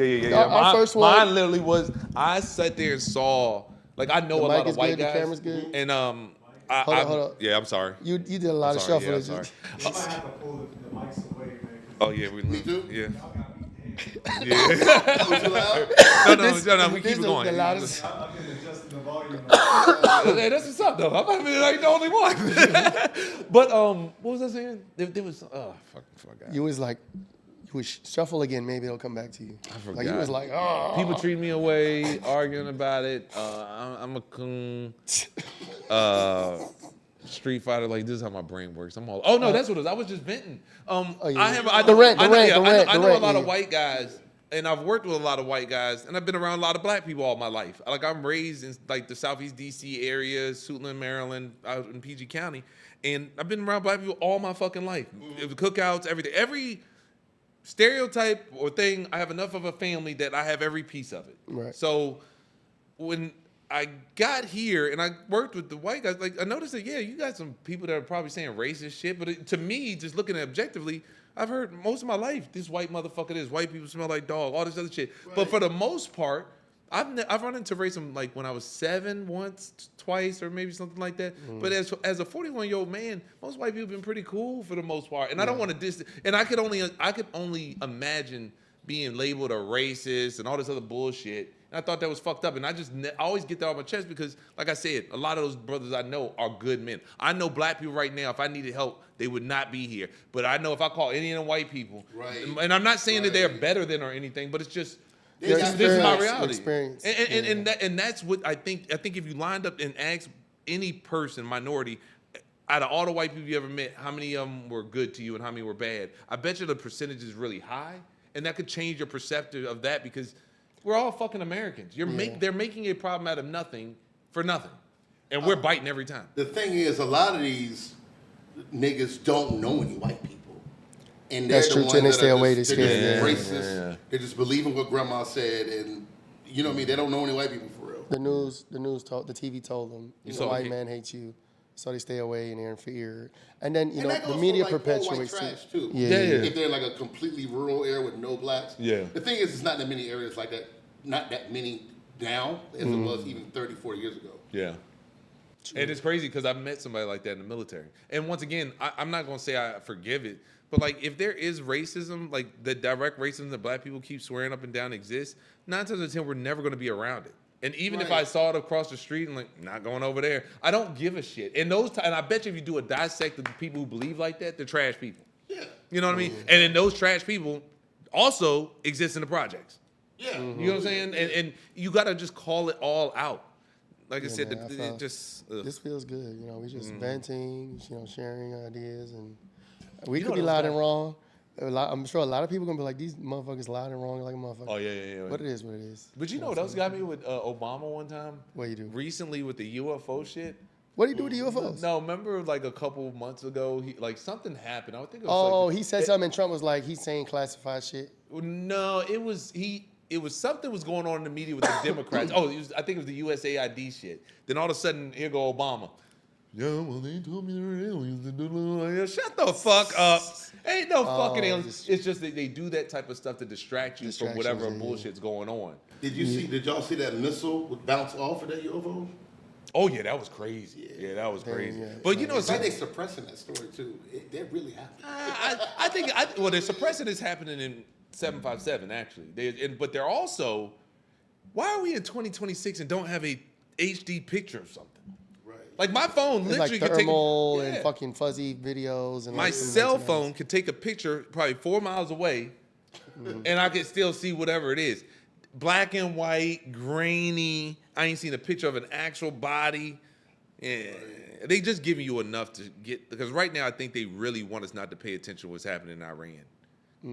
yours. Yeah. Our first one. Mine literally was. I sat there and saw. Like I know The a mic lot is of white good, the guys. camera's good. And Hold up. Yeah, I'm sorry. You did a lot of Sorry, shuffling. I'm sorry. You might have to pull the mics away, man. Oh yeah, Me too? Yeah. Y'all got me dead. Yeah. Was you loud? No. We This keep it is going. the loudest. I've been adjusting the volume. Hey, that's what's up, though. I'm not even like the only one. But what was I saying? There was forgot. You was like, you would shuffle again. Maybe it'll come back to you. I forgot. Like you was like, oh. People treat me away, arguing about it. I'm a coon. Street Fighter, like this is how my brain works. I'm all. Oh no, that's what it was. I was just venting. yeah. The rent, I know a lot yeah. of white guys, and I've worked with a lot of white guys, and I've been around a lot of black people all my life. Like I'm raised in like the Southeast DC area, Suitland, Maryland, out in PG County, and I've been around black people all my fucking life. Cookouts, everything, every stereotype or thing. I have enough of a family that I have every piece of it. Right. So when I got here and I worked with the white guys, like I noticed that, yeah, you got some people that are probably saying racist shit, but to me, just looking at it objectively, I've heard most of my life, this white motherfucker, this white people smell like dog, all this other shit. Right. But for the most part, I've run into racism like when I was 7 once, twice, or maybe something like that. But as a 41-year-old man, most white people have been pretty cool for the most part. And I don't want to diss, and I could only imagine being labeled a racist and all this other bullshit. And I thought that was fucked up. And I always get that off my chest because, like I said, a lot of those brothers I know are good men. I know black people right now, if I needed help, they would not be here. But I know if I call any of them white people, Right. and I'm not saying that they're better than or anything, but it's just, this is my reality. Experience. And that's what I think. I think if you lined up and asked any person, minority, out of all the white people you ever met, how many of them were good to you and how many were bad, I bet you the percentage is really high. And that could change your perception of that because we're all fucking Americans. They're making a problem out of nothing for nothing. And we're biting every time. The thing is, a lot of these niggas don't know any white people. And they're That's the true, ones too, and they that stay are away, just- they they're scared, just yeah. racist. They just believe in what grandma said, and you know what I mean? They don't know any white people for real. The TV told them, the saw white it. man hates you, so they stay away and they're in fear. And then, And that the goes media for, like, all white perpetuates trash, too. too. Yeah. If they're in like a completely rural area with no blacks. Yeah. The thing is, it's not that many areas like that, not that many now as it was even 30, 40 years ago. Yeah. And it's crazy because I've met somebody like that in the military. And once again, I'm not going to say I forgive it, but like if there is racism, like the direct racism that black people keep swearing up and down exists, 9 times out of 10, we're never going to be around it. And even if I saw it across the street and like, not going over there, I don't give a shit. And and I bet you if you do a dissect of the people who believe like that, they're trash people. Yeah. You know what I mean? And then those trash people also exist in the projects. Yeah. You know what I'm saying? And you got to just call it all out. Like I said, man, I it felt- just This feels good. You know, we just venting, you know, sharing ideas, and we You could know be those loud guys- and wrong. I'm sure a lot of people gonna be like, these motherfuckers loud and wrong like a motherfucker. Oh yeah. But it is what it is. But you know what else got me with Obama one time? What you do? Recently with the UFO shit. What do you do with the UFOs? No, remember like a couple months ago, something happened. I think it was Oh, like, he said something, and Trump was like, he's saying classified shit. No, it was something was going on in the media with the Democrats. I think it was the USAID shit. Then all of a sudden, here go Obama. Yeah, well, they told me there were aliens. Shut the fuck up. Ain't no fucking aliens. It's just that they do that type of stuff to distract you from whatever Distractions, yeah. bullshit's going on. Did y'all see that missile would bounce off of that UFO? Oh yeah, that was crazy. Yeah, that was crazy. yeah. But you know, It's like they suppressing that story too. That really happened. I think they're suppressing is happening in 757 actually. But they're also, why are we in 2026 and don't have a HD picture of something? Right. Like my phone It's literally like can take thermal a, and yeah. fucking fuzzy videos. And My like cell 1990s. phone could take a picture probably 4 miles away, and I could still see whatever it is. Black and white, grainy. I ain't seen a picture of an actual body. Yeah, they just giving you enough to get, because right now I think they really want us not to pay attention to what's happening in Iran.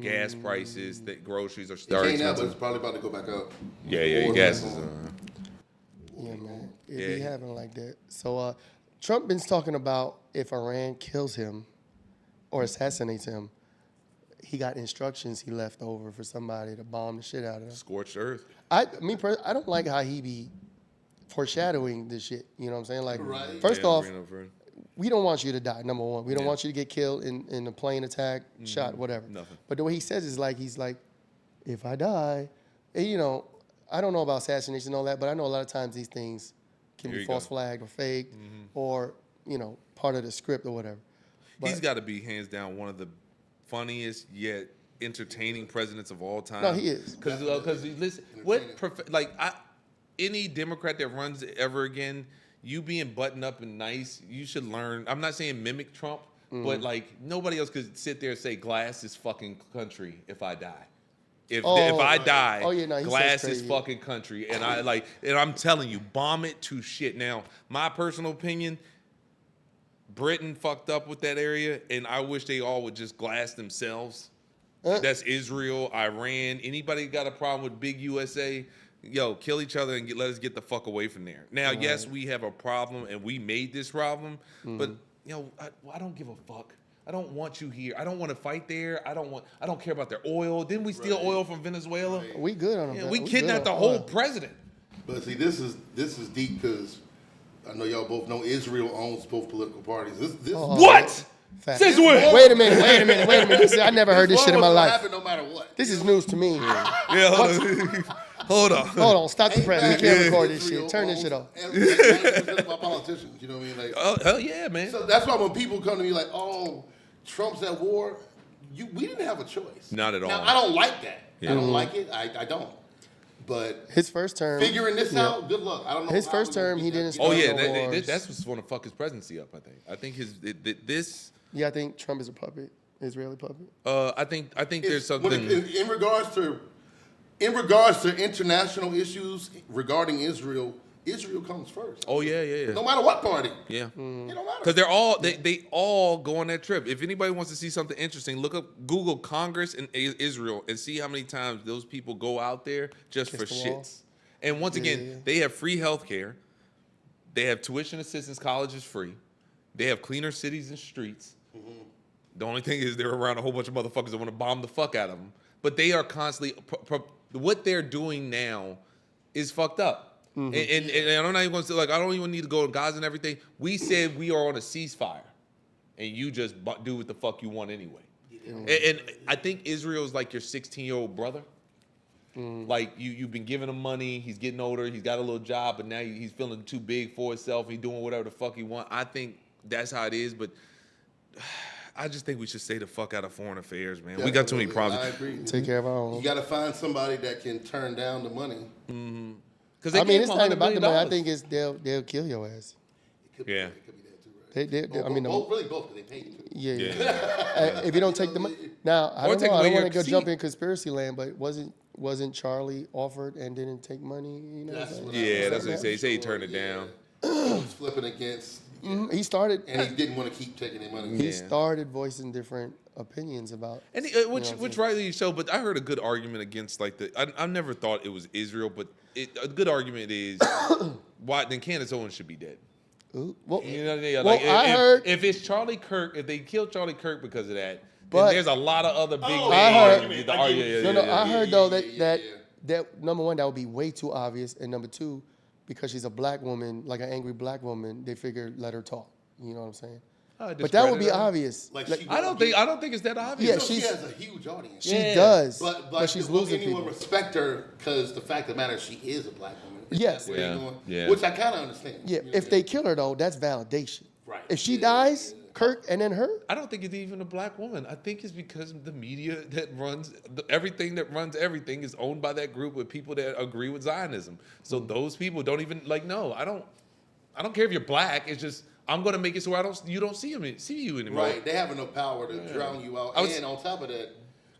Gas prices, groceries are It starting. came out, but it's probably about to go back up. Yeah, Or gas back is. on. Yeah, man. It Yeah. be happening like that. So Trump been talking about if Iran kills him or assassinates him, he got instructions he left over for somebody to bomb the shit out of him. Scorched earth. I don't like how he be foreshadowing this shit. You know what I'm saying? Like, Right. first Yeah, off, Reno friend. we don't want you to die. Number one, we don't Yeah. want you to get killed in a plane attack, shot, whatever. Nothing. But the way he says is like he's like, if I die, and, you know, I don't know about assassination and all that, but I know a lot of times these things can Here be you false go. flagged or fake, or you know, part of the script or whatever. He's But- got to be hands down one of the funniest yet entertaining presidents of all time. No, he is. Because listen, any Democrat that runs ever again, you being buttoned up and nice, you should learn. I'm not saying mimic Trump, but like nobody else could sit there and say glass is fucking country if I die. If I die, Oh, yeah, no, he says glass is crazy. fucking country, and I'm telling you, bomb it to shit. Now, my personal opinion, Britain fucked up with that area, and I wish they all would just glass themselves. That's Israel, Iran. Anybody got a problem with big USA? Yo, kill each other and let us get the fuck away from there. Now, yes, we have a problem, and we made this problem, but I don't give a fuck. I don't want you here. I don't want to fight there. I don't care about their oil. Didn't we steal oil from Venezuela? We good on Yeah, them. we good kidnapped the on whole oil. president. But see, this is deep because I know y'all both know Israel owns both political parties. This What? Fact. Since when? Wait a minute. This is, I never heard this shit in my war will life. happen no matter what. This is news to me. Yeah, hold on. Hold on, stop the press. We Ain't can't that record this Israel shit. Turn this shit off. owns everything. Like 90% of our politicians, you know what I mean? Like, Oh, hell yeah, man. so that's why when people come to me like, "Oh, Trump's at war," we didn't have a choice. Not at all. Now I don't like that. Yeah. I don't like it. I don't. But His first term. figuring this out, good luck. I don't know. His how first we gonna term, beat he that. didn't Oh start yeah, no wars. that's what's going to fuck his presidency up. I think this. Yeah, I think Trump is a puppet, Israeli puppet. I think there's When something. in regards to international issues regarding Israel, Israel comes first. Oh yeah. No matter what party. Yeah. It don't matter. Because they all go on that trip. If anybody wants to see something interesting, Google Congress and Israel and see how many times those people go out there just for the wall. shits. And once again, they have free health care. They have tuition assistance, college is free. They have cleaner cities and streets. The only thing is they're around a whole bunch of motherfuckers that want to bomb the fuck out of them. But they are constantly, what they're doing now is fucked up. And I'm not even going to say, like, I don't even need to go to Gaza and everything. We said we are on a ceasefire. And you just do what the fuck you want anyway. And I think Israel is like your 16-year-old brother. Like, you've been giving him money. He's getting older. He's got a little job. But now he's feeling too big for himself. He's doing whatever the fuck he wants. I think that's how it is. But I just think we should stay the fuck out of foreign affairs, man. We got too many problems. I agree. Take care of our own. You got to find somebody that can turn down the money. Because I mean, it's not even about the money. I think it's they'll kill your ass. Yeah. It could be that too, right? I mean, really both. They pay you. yeah. If you don't take the money, now I Or don't take know. I away don't want your to go seat. jump in conspiracy land, but wasn't wasn't Charlie offered and didn't take money? You know, That's what Yeah, that's what I'm they say. He say he sure, turned it yeah. down. He was flipping against, He started. and he didn't want to keep taking their money. He started voicing different opinions about. And which rightly so, but I heard a good argument against like I never thought it was Israel, but a good argument is why then Candace Owens should be dead. Ooh, well, You know what I mean? well, Like, I heard. if it's Charlie Kirk, if they killed Charlie Kirk because of that, But- then there's a lot of other big. I heard- I heard. heard though that yeah. that number one, that would be way too obvious, and number two, because she's a black woman, like an angry black woman, they figured let her talk. You know what I'm saying? But that would be obvious. Like, Like, she I don't think it's that obvious. Yeah, You know, she she's- has a huge audience. she Yeah. does, But but she's will losing anyone people. respect her because the fact of the matter is she is a black woman. Yes. That's where they're Yeah. going. Yeah. Which I kind of understand. Yeah, You know if what I'm they saying? kill her though, that's validation. Right. If she Yeah, dies, yeah. Kirk and then her, I don't think it's even a black woman. I think it's because the media that runs everything is owned by that group with people that agree with Zionism. So those people don't even like. No, I don't care if you're black. It's just I'm gonna make it so you don't see you anymore. Right. They have enough power to drown you out. I was- And on top of that,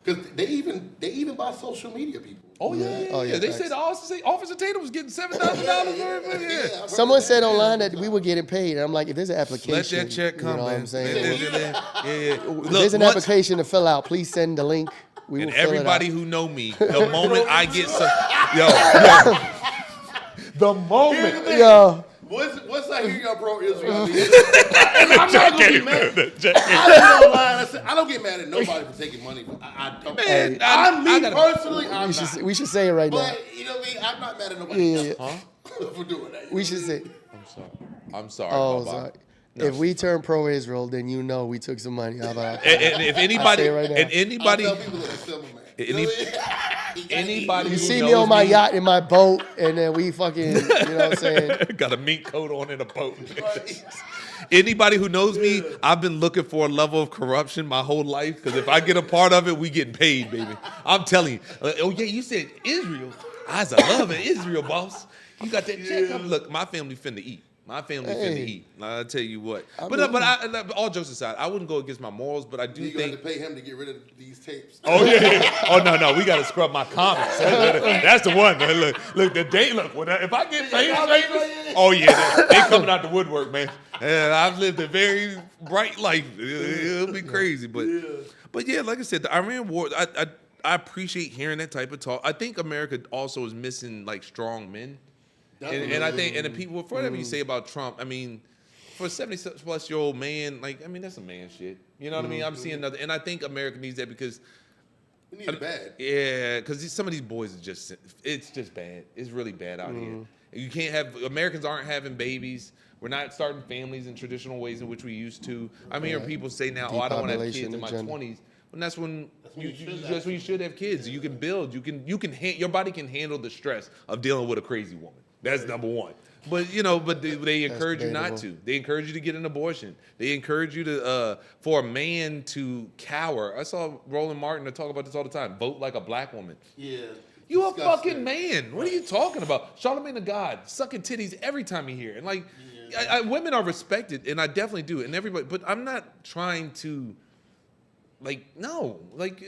because they even buy social media people. Oh yeah. Oh, yeah, They facts. said Officer Tatum was getting $7,000 for it. Yeah. I've heard someone that. said online that we were getting paid. And I'm like, if there's an application, Let that check come, you know what man. I'm saying? Yeah. If Look, there's an once- application to fill out, please send the link. We And will fill everybody it out. who know me, the moment I get some, the moment. Yo, Once I hear y'all pro Israel, I'm not gonna be mad. I don't get mad at nobody for taking money. I don't. Man, I'm me I gotta- personally. I'm we not. we should say it right now. But you know what I mean. I'm not mad at nobody Yeah. for doing that. We should say. I'm sorry. Oh, Baba. sorry. If we turn pro-Israel, then you know we took some money. How about And if anybody, say it right now. and I anybody, tell people that I'm still a man. Any- anybody You who see me knows on my yacht in my boat, and then we fucking, you know what I'm saying? got a mink coat on in a boat. Right. Anybody who knows me, I've been looking for a level of corruption my whole life. Because if I get a part of it, we getting paid, baby. I'm telling you. Oh yeah, you said Israel. I love it, Israel, boss. You got that check? Look, my family finna eat. My family finna Hey. eat. I'll tell you what. I But mean- all jokes aside, I wouldn't go against my morals, but I do You gonna think. have to pay him to get rid of these tapes. Oh yeah. Oh no, we gotta scrub my comments. That's the one. Look, the day. Look, if I get famous, oh yeah, they coming out the woodwork, man. And I've lived a very bright life. It'll be crazy, but yeah, like I said, the Iran war. I appreciate hearing that type of talk. I think America also is missing like strong men. And I think, and the people, for whatever you say about Trump, I mean, for a 70-plus-year-old man, like, I mean, that's some man shit. You know what I mean? I'm seeing another, and I think America needs that because, We need it bad. yeah, because some of these boys are just, it's just bad. It's really bad out here. You can't have, Americans aren't having babies. We're not starting families in traditional ways in which we used to. I'm hearing people say now, oh, I don't want to have kids Depopulation in my agenda. 20s. And that's when when that's when you should have kids. You can build. You can your body can handle the stress of dealing with a crazy woman. That's number one. But they encourage you not debatable. to. They encourage you to get an abortion. They encourage you to for a man to cower. I saw Roland Martin talk about this all the time. Vote like a black woman. Yeah. You a Disgusting. fucking man. What are you talking about? Charlamagne the God sucking titties every time you hear it. And like, women are respected, and I definitely do. And everybody, but I'm not trying to, like, no, like.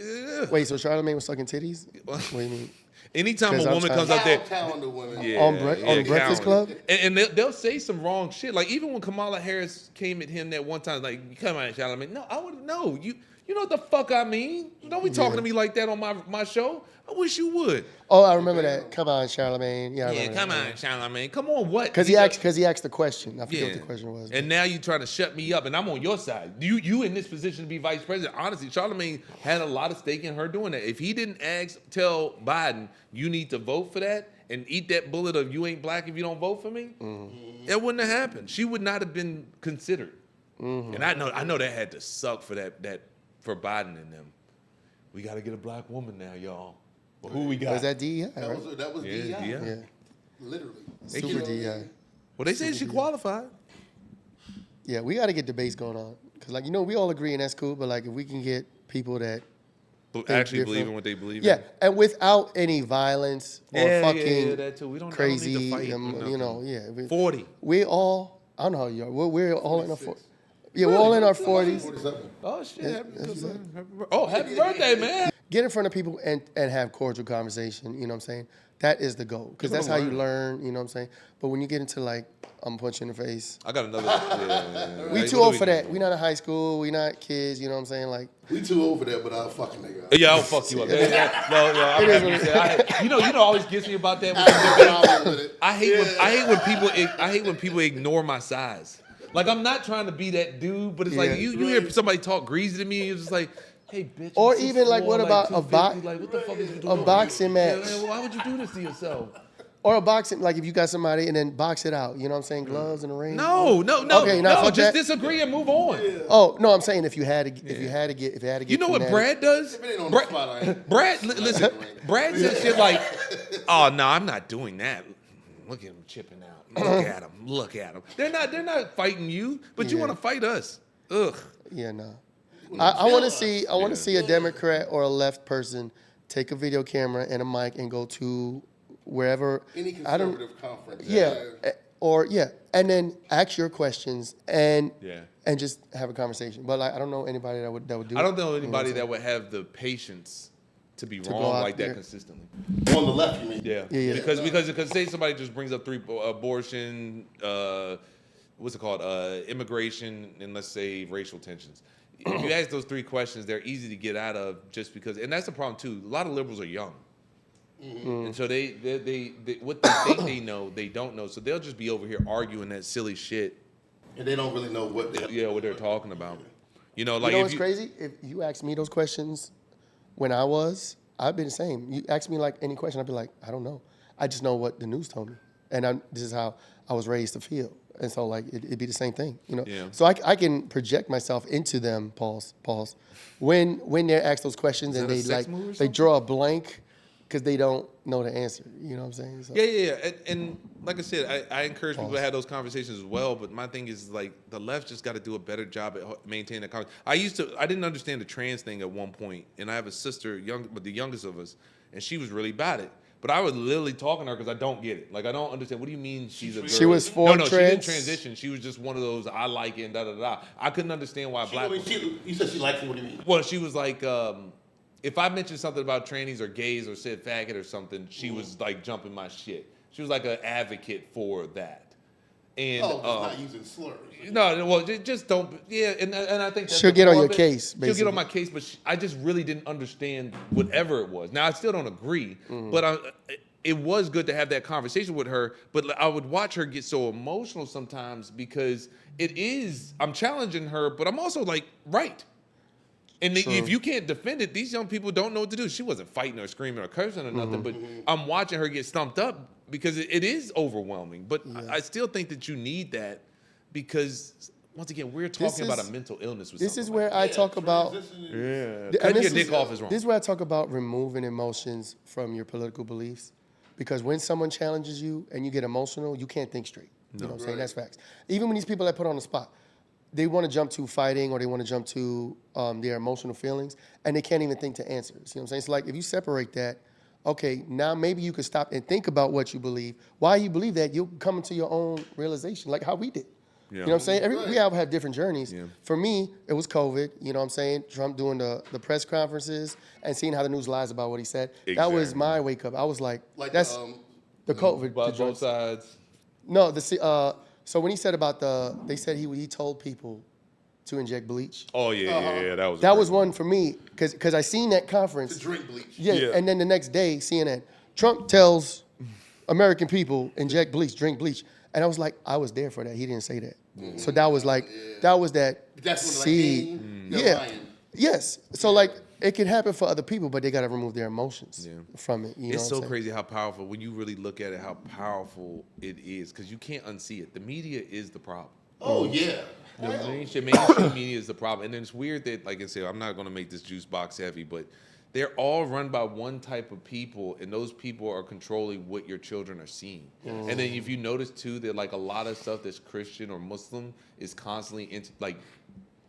Wait, so Charlamagne was sucking titties? What do you mean? Anytime 'Cause a I'm woman trying- comes out there, Talented women. yeah, On Breakfast Club? and they'll say some wrong shit. Like even when Kamala Harris came at him that one time, like, come on, Charlamagne. No, I wouldn't know. You know what the fuck I mean? Don't be talking to me like that on my show. I wish you would. Oh, I remember that. Come on, Charlamagne. Yeah, I Yeah, remember come that. on, Charlamagne. Come on, what? Because he asked the question. I forget Yeah. what the question was. And now you're trying to shut me up, and I'm on your side. You in this position to be vice president. Honestly, Charlamagne had a lot of stake in her doing that. If he didn't tell Biden, you need to vote for that and eat that bullet of you ain't black if you don't vote for me, that wouldn't have happened. She would not have been considered. And I know that had to suck for that for Biden and them. We got to get a black woman now, y'all. Well, who we got? Was that DEI, That right? was Yeah, DEI. yeah. Yeah. Literally. Super DEI. Well, they said she qualified. Yeah, we got to get debates going on. Because, like, we all agree, and that's cool. But, like, if we can get people that But Think actually believe different. in what they believe yeah, in. and without any violence or fucking that too. We don't crazy, need to fight you with know, nothing. yeah. 40. We all, I don't know how you are. We're all in our 40s. Yeah, we're all in our 40s. 47. Oh shit! Happy birthday, man! get in front of people and have cordial conversation. You know what I'm saying? That is the goal because that's how you learn. You know what I'm saying? But when you get into like, I'm punching in the face. I got another. Yeah. We Like, too what old do for we that. do? We not in high school. We not kids. You know what I'm saying? Like, We too old for that, but I'll fucking nigga. Up. Yeah, I'll fuck you up. No, I'm It is happy what you it said. You know, always gets me about that. I hate when people ignore my size. Like I'm not trying to be that dude, but it's Yeah. like you hear somebody talk greasy to me, and you're just like, hey, bitch. Or I'm 6'4", even, like, what about a 250, like, what the fuck is you doing? boxing match. Yeah, man, why would you do this to yourself? or a boxing, like if you got somebody and then box it out. You know what I'm saying? Gloves in the ring. No. Okay, now fuck just that. disagree and move on. Oh no, I'm saying if you had to get. You know what fanatic- Brad does? If it ain't on the spot, I ain't. Listen, Brad says shit like, "Oh no, I'm not doing that. Look at him chipping out. Look at him. They're not fighting you, but you Yeah. want to fight us. Ugh. Yeah, no. I want to see a Democrat or a left person take a video camera and a mic and go to wherever. Any I don't. conservative conference. And then ask your questions and Yeah. and just have a conversation. But like, I don't know anybody that would do. I don't know it. anybody that would have the patience to be go wrong out like that there. consistently. On the left, you mean? Yeah. Yeah. Because say somebody just brings up 3 abortion, what's it called? Immigration, and let's say racial tensions. If you ask those 3 questions, they're easy to get out of just because, and that's the problem too. A lot of liberals are young. And so they what they think they know, they don't know. So they'll just be over here arguing that silly shit. And they don't really know what they're What they're talking about. You know, You like know if what's crazy? If you asked me those questions when I've been the same. You ask me like any question, I'd be like, I don't know. I just know what the news told me, and this is how I was raised to feel. And so like it'd be the same thing, you know. Yeah. So I can project myself into them. Pause. When they're asked those questions and that a they sex like move or they something? draw a blank because they don't know the answer. You know what I'm saying? So, Yeah. And like I said, I encourage people to have those conversations as well. But my thing is like the left just got to do a better job at maintaining that conversation. I didn't understand the trans thing at one point, and I have a sister, but the youngest of us, and she was really bad at it. But I was literally talking to her because I don't get it. Like I don't understand. What do you mean she's a girl? She was for No, she trans? didn't transition. She was just one of those I like it and da da da. I couldn't understand why black. You said she likes it. What do you mean? Well, she was like, if I mentioned something about trannies or gays or said faggot or something, she was like jumping my shit. She was like an advocate for that. And Just not using slurs. no, well, just don't. Yeah, and I think that's She'll the get on core your of it. case, She'll get basically. on my case, but I just really didn't understand whatever it was. Now I still don't agree, but it was good to have that conversation with her. But I would watch her get so emotional sometimes because I'm challenging her, but I'm also like right. And if you can't defend it, these young people don't know what to do. She wasn't fighting or screaming or cursing or nothing, but I'm watching her get stumped up because it is overwhelming. But I still think that you need that because, once again, we're talking about a mental illness with This is something where I talk about. cutting And your dick off is wrong. This is where I talk about removing emotions from your political beliefs. Because when someone challenges you and you get emotional, you can't think straight. You know what I'm saying? That's facts. Even when these people that put on the spot, they want to jump to fighting or they want to jump to their emotional feelings, and they can't even think to answers. You know what I'm saying? It's like if you separate that, okay, now maybe you could stop and think about what you believe. Why you believe that, you'll come into your own realization, like how we did. You know what I'm saying? We all have different journeys. Yeah. For me, it was COVID. You know what I'm saying? Trump doing the press conferences and seeing how the news lies about what he said. Exactly. That was my wake up. I was like that's the COVID. Both sides. No, so when he said about they said he told people to inject bleach. Oh yeah, that was. That was one for me because I seen that conference. To drink bleach. Yeah, and then the next day, CNN, Trump tells American people inject bleach, drink bleach. And I was like, I was there for that. He didn't say that. So that was like, that was that That's seed. Yes. So like, it can happen for other people, but they got to remove their emotions from it. You know It's what so I'm saying? crazy how powerful, when you really look at it, how powerful it is, because you can't unsee it. The media is the problem. Oh, yeah. The mainstream media is the problem. And then it's weird that, like I said, I'm not going to make this juice box heavy, but they're all run by one type of people, and those people are controlling what your children are seeing. And then if you notice, too, that like a lot of stuff that's Christian or Muslim is constantly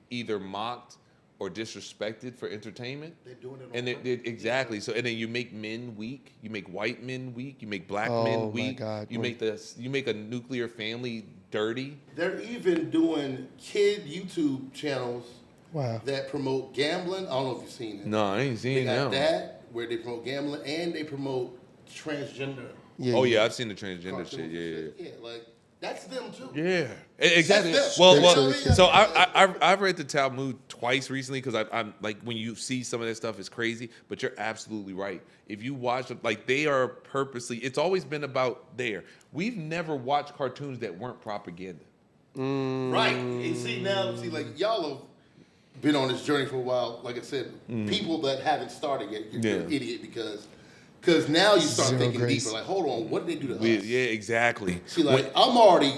either mocked or disrespected for entertainment. They're doing it And exactly. So and then you make men weak, you make white men weak, you make black Oh, men my weak. God. You make a nuclear family dirty. They're even doing kid YouTube channels Wow. that promote gambling. I don't know if you've seen it. No, I ain't They seen got that. that where they promote gambling and they promote transgender. Yeah, Oh yeah, I've seen the transgender cartoons shit. and Yeah. shit. Yeah, like that's them too. Yeah, exactly. That's them. Well, Straight well. to the So I've read the Talmud twice recently because I'm like when you see some of that stuff, it's crazy. But you're absolutely right. If you watch them, like they are purposely. It's always been about there. We've never watched cartoons that weren't propaganda. Right. And see like y'all have been on this journey for a while. Like I said, people that haven't started yet, you're an idiot because now you start Zero thinking grace. deeper. Like, hold on, what did they do to us? Yeah, exactly. See, like I'm already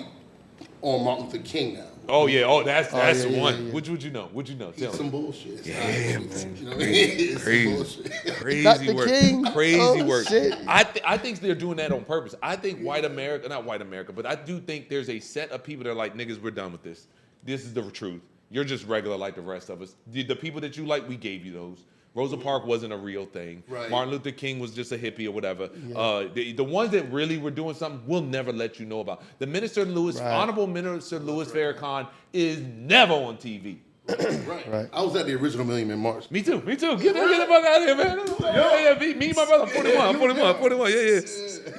on Martin Luther King now. Oh yeah. Oh, that's yeah, the yeah, one. yeah. Which would you know? Would you know? Tell It's me. some bullshit. Yeah, man. man. You know, it's Crazy. some bullshit. Crazy Dr. work. King? Crazy Oh, work. shit. I think they're doing that on purpose. I think white America, not white America, but I do think there's a set of people that are like, niggas, we're done with this. This is the truth. You're just regular like the rest of us. The people that you like, we gave you those. Rosa Parks wasn't a real thing. Right. Martin Luther King was just a hippie or whatever. The ones that really were doing something, we'll never let you know about. The Minister Louis, Right. Honorable Minister Louis Farrakhan is never on TV. Right. I was at the original Million Man March. Me too. Get the fuck out of here, man. Yeah, me and my brother, 41.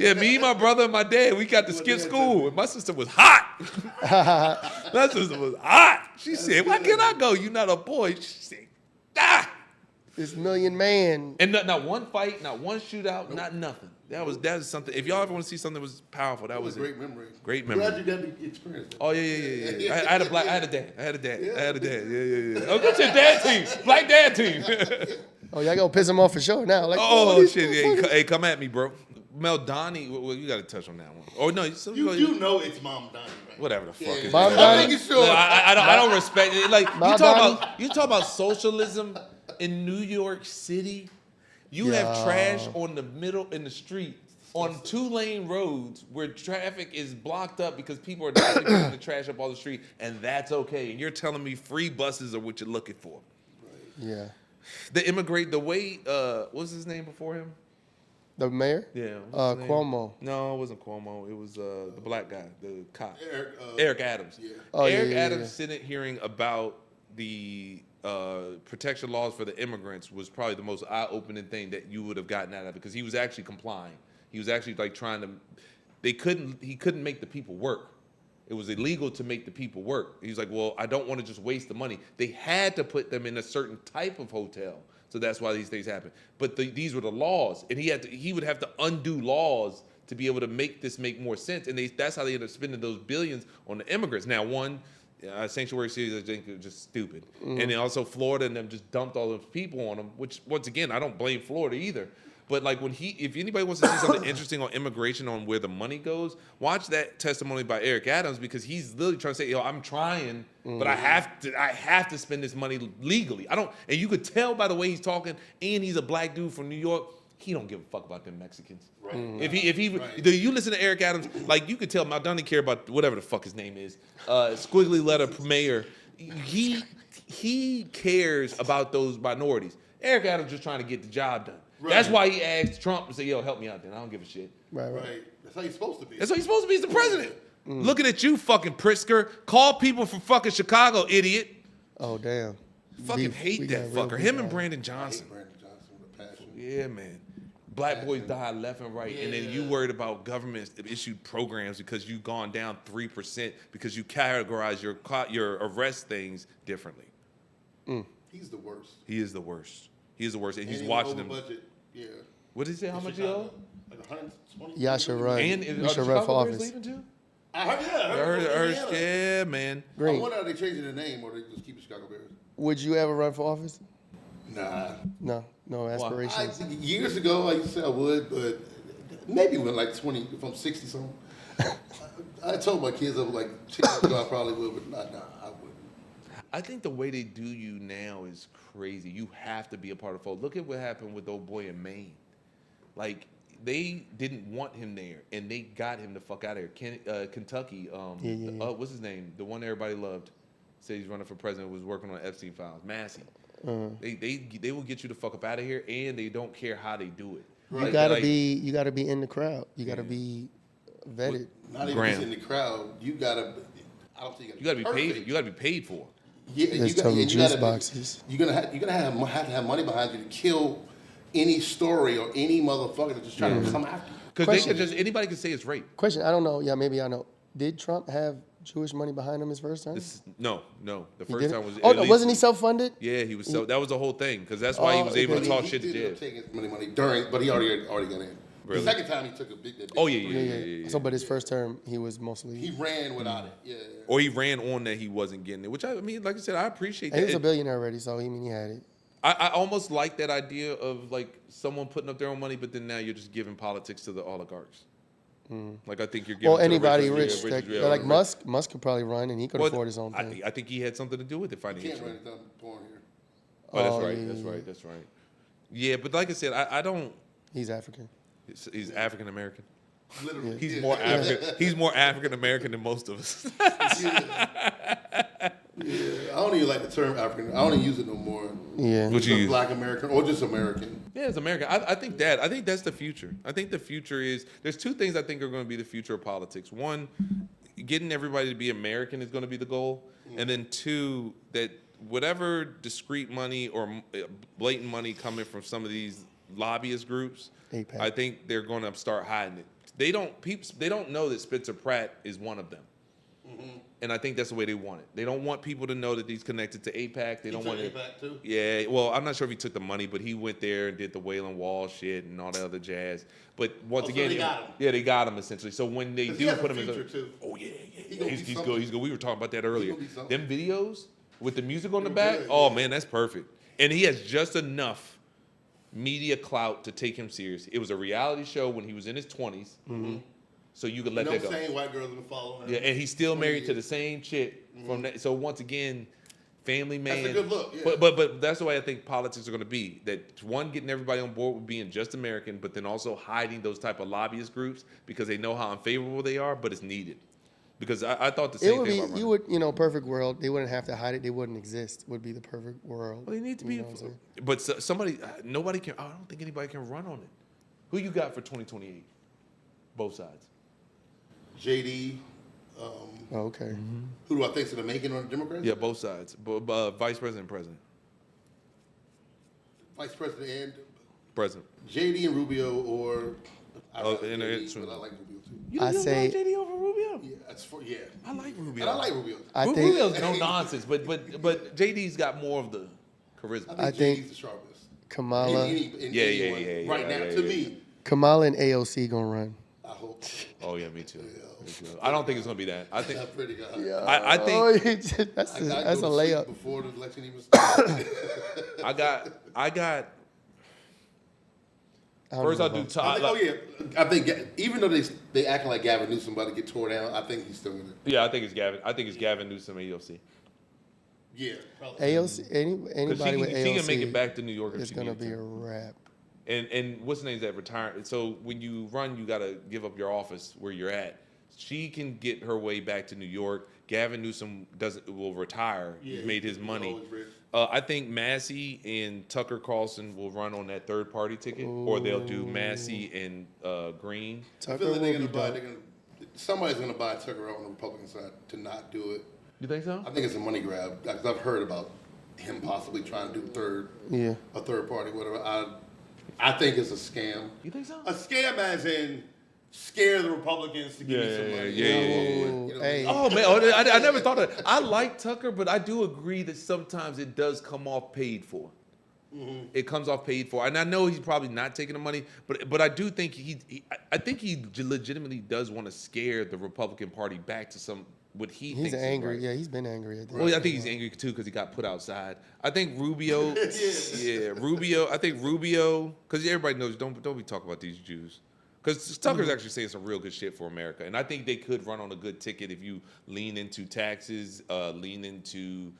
Yeah, me, my brother, and my dad, we got to skip school. And my sister was hot. My sister was hot. She said, why can't I go? You not a boy. She said, ah. This Million Man. And not one fight, not one shootout, not nothing. That was something. If y'all ever want to see something that was powerful, that was a great memory. Great I'm glad memory. you got to experience that. Oh yeah. I had a dad. Yeah. Oh, go to your dad team, black dad team. Oh, y'all gonna piss him off for sure now. Like, Oh these shit! motherfuckers- Yeah, hey, come at me, bro. Mel Donnie, well, you got to touch on that one. Oh no, You do know it's Mom Donnie, right? whatever the fuck is Mom it? Donnie? I'm making sure. I don't respect it. Like Mom Donnie? you talk about socialism in New York City. You have Yeah. trash on the middle in the street on 2-lane roads where traffic is blocked up because people are not picking the trash up all the street, and that's okay. And you're telling me free buses are what you're looking for. Yeah. The way what's his name before him? The mayor? Yeah. what's his name? Cuomo. No, it wasn't Cuomo. It was the black guy, the cop. Eric, Eric Adams. Yeah. Oh, yeah, Eric yeah, Adams yeah. Senate hearing about the protection laws for the immigrants was probably the most eye-opening thing that you would have gotten out of it because he was actually complying. He was actually like trying to. He couldn't make the people work. It was illegal to make the people work. He's like, well, I don't want to just waste the money. They had to put them in a certain type of hotel. So that's why these things happen. But these were the laws, and he would have to undo laws to be able to make this make more sense. And that's how they ended up spending those billions on the immigrants. Now, sanctuary cities, I think, are just stupid. And then also Florida and them just dumped all those people on them, which, once again, I don't blame Florida either. But like if anybody wants to see something interesting on immigration, on where the money goes, watch that testimony by Eric Adams because he's literally trying to say, I'm trying, but I have to spend this money legally. And you could tell by the way he's talking, and he's a black dude from New York. He don't give a fuck about them Mexicans. Right. You listen to Eric Adams, like you could tell Mel Donnie care about whatever the fuck his name is, squiggly letter mayor. He cares about those minorities. Eric Adams just trying to get the job done. Right. That's why he asked Trump to say, help me out then. I don't give a shit. Right. That's how you're supposed to be. That's what he's supposed to be. He's the president. Looking at you, fucking Pritzker. Call people from fucking Chicago, idiot. Oh, damn. Fucking We hate got that real fucker. beef Him and out. Brandon I Johnson. hate Brandon Johnson with a passion. Yeah, man. Black boys die left and right, and then you worried about government issued programs because you gone down 3% because you categorize your arrest things differently. He's the worst. He is the worst. And he's he watching went them. over budget. Yeah. What did he say? How much he owe? Like 120. Y'all should run. And You are the should run Chicago for Bears office. leaving too? I heard. I heard, Indiana. yeah, man. I Green, wonder are they changing the name or they just keep the Chicago Bears? would you ever run for office? Nah. No aspirations. Years ago, I used to say I would, but maybe when like 20, if I'm 60 something. I told my kids I was like, 10 years ago I probably would, but nah, I wouldn't. I think the way they do you now is crazy. You have to be a part of fold. Look at what happened with old boy in Maine. Like, they didn't want him there, and they got him the fuck out of here. Kentucky, Yeah. what's his name? The one everybody loved. Said he's running for president, was working on Epstein files. Massey. They will get you the fuck up out of here, and they don't care how they do it. You gotta be in the crowd. You gotta be vetted. Not even Graham. just in the crowd. You gotta. I don't think You gotta be paid. You gotta be paid for. Yeah, There's you got, some and you juice gotta, boxes. You're gonna have to have money behind you to kill any story or any motherfucker that's just trying to come after you. Because they Question. could just anybody could say it's rape. Question, I don't know. Yeah, maybe I know. Did Trump have Jewish money behind him his first term? No. The He first didn't? time was. Oh, at no, least- wasn't he self-funded? Yeah, he was. So that was the whole thing because that's why he was able to okay. talk He shit to did end up Jeb. taking money during, but he already got in. Really? The second time he took a big. Oh yeah. Yeah. So, but his first term, he was mostly. He ran without it. Yeah. Or he ran on that he wasn't getting it, which I mean, like I said, I appreciate And he that. was a billionaire already, so he had it. I almost like that idea of like someone putting up their own money, but then now you're just giving politics to the oligarchs. Like I think you're giving. Well, to the anybody richest, rich, yeah, like rich. Musk could probably run, and he could Well, afford his own thing. I think he had something to do with it You can't financially. run anything born here. Oh, that's Oh, right. yeah, That's yeah, right. That's right. Yeah, but like I said, I don't. He's African. He's African American. Literally. He's yeah. more African. He's more African American than most of us. Yeah, I don't even like the term African. I don't even use it no more. Yeah. What you Just use? Black American or just American. Yeah, it's American. I think that's the future. I think the future is there's two things I think are going to be the future of politics. One, getting everybody to be American is going to be the goal, and then two, that whatever discrete money or blatant money coming from some of these lobbyist groups, AIPAC. I think they're going to start hiding it. They don't know that Spencer Pratt is one of them. And I think that's the way they want it. They don't want people to know that he's connected to AIPAC. They don't took want it. AIPAC too? Yeah, well, I'm not sure if he took the money, but he went there and did the Wailing Wall shit and all that other jazz. But once Oh, so again, they got him. yeah, they got him essentially. So when they 'Cause he do has a put him in, future, too. oh yeah, He gonna he's be good. something. He's good. We were talking about that earlier. gonna be something. Them videos with the music on the They were back. good, Oh yeah. man, that's perfect. And he has just enough media clout to take him serious. It was a reality show when he was in his 20s, so you could let You know that what go. I'm saying? White girls have been following him. Yeah, and he's still 20 married to the years. same chick from that. So once again, family man. That's a good look, yeah. But that's the way I think politics are going to be. That one, getting everybody on board with being just American, but then also hiding those type of lobbyist groups because they know how unfavorable they are, but it's needed. Because I thought the It same would thing be, about you running. would, perfect world. They wouldn't have to hide it. They wouldn't exist. Would be the perfect world. Well, they need to You be. know what I'm saying? But somebody, nobody can. I don't think anybody can run on it. Who you got for 2028? Both sides. JD. Oh, okay. Who do I think's gonna make it on the Democrats? Yeah, both sides. Vice president and president. Vice President and President. JD and Rubio, or I Oh, like and JD, it's- but I like Rubio too. You I don't say- want JD over Rubio? Yeah, that's for yeah. I like Rubio. And I like Rubio. I think Rubio's no nonsense, but JD's got more of the charisma. I think JD's the sharpest. Kamala, Yeah, Right now, yeah, to yeah. me, Kamala and AOC gonna run. I hope. Oh yeah, me too. Me too. I don't think it's gonna be that. I think That's pretty good. I think Oh, that's I a, got that's a layup. before the election even started. I got. I don't First, know I'll do about- top. oh yeah, I think even though they acting like Gavin Newsom about to get tore down, I think he's still gonna. Yeah, I think it's Gavin. I think it's Gavin Newsom AOC. Yeah, probably. AOC, Because anybody with she can make it AOC back to New York if is she gonna needs be to. a wrap. And what's the name's that retired? So when you run, you gotta give up your office where you're at. She can get her way back to New York. Gavin Newsom will retire. Yeah, He's made his he's money. always rich. I think Massey and Tucker Carlson will run on that third party ticket, or they'll do Massey and Green. I Tucker feel like will be dope. somebody's gonna buy Tucker out on the Republican side to not do it. You think so? I think it's a money grab. Because I've heard about him possibly trying to do Yeah. a third party, whatever. I think it's a scam. You think so? A scam as in scare the Republicans to give you some money. yeah. You know, Hey. Oh man, I never thought of that. I like Tucker, but I do agree that sometimes it does come off paid for. It comes off paid for, and I know he's probably not taking the money, but I do think I think he legitimately does want to scare the Republican Party back to some what he He's thinks is angry. right. Yeah, he's been angry. At Well, I think he's angry too because he got put outside. I think Rubio, Rubio. I think Rubio, because everybody knows don't be talking about these Jews. Because Tucker's actually saying some real good shit for America, and I think they could run on a good ticket if you lean into taxes, lean into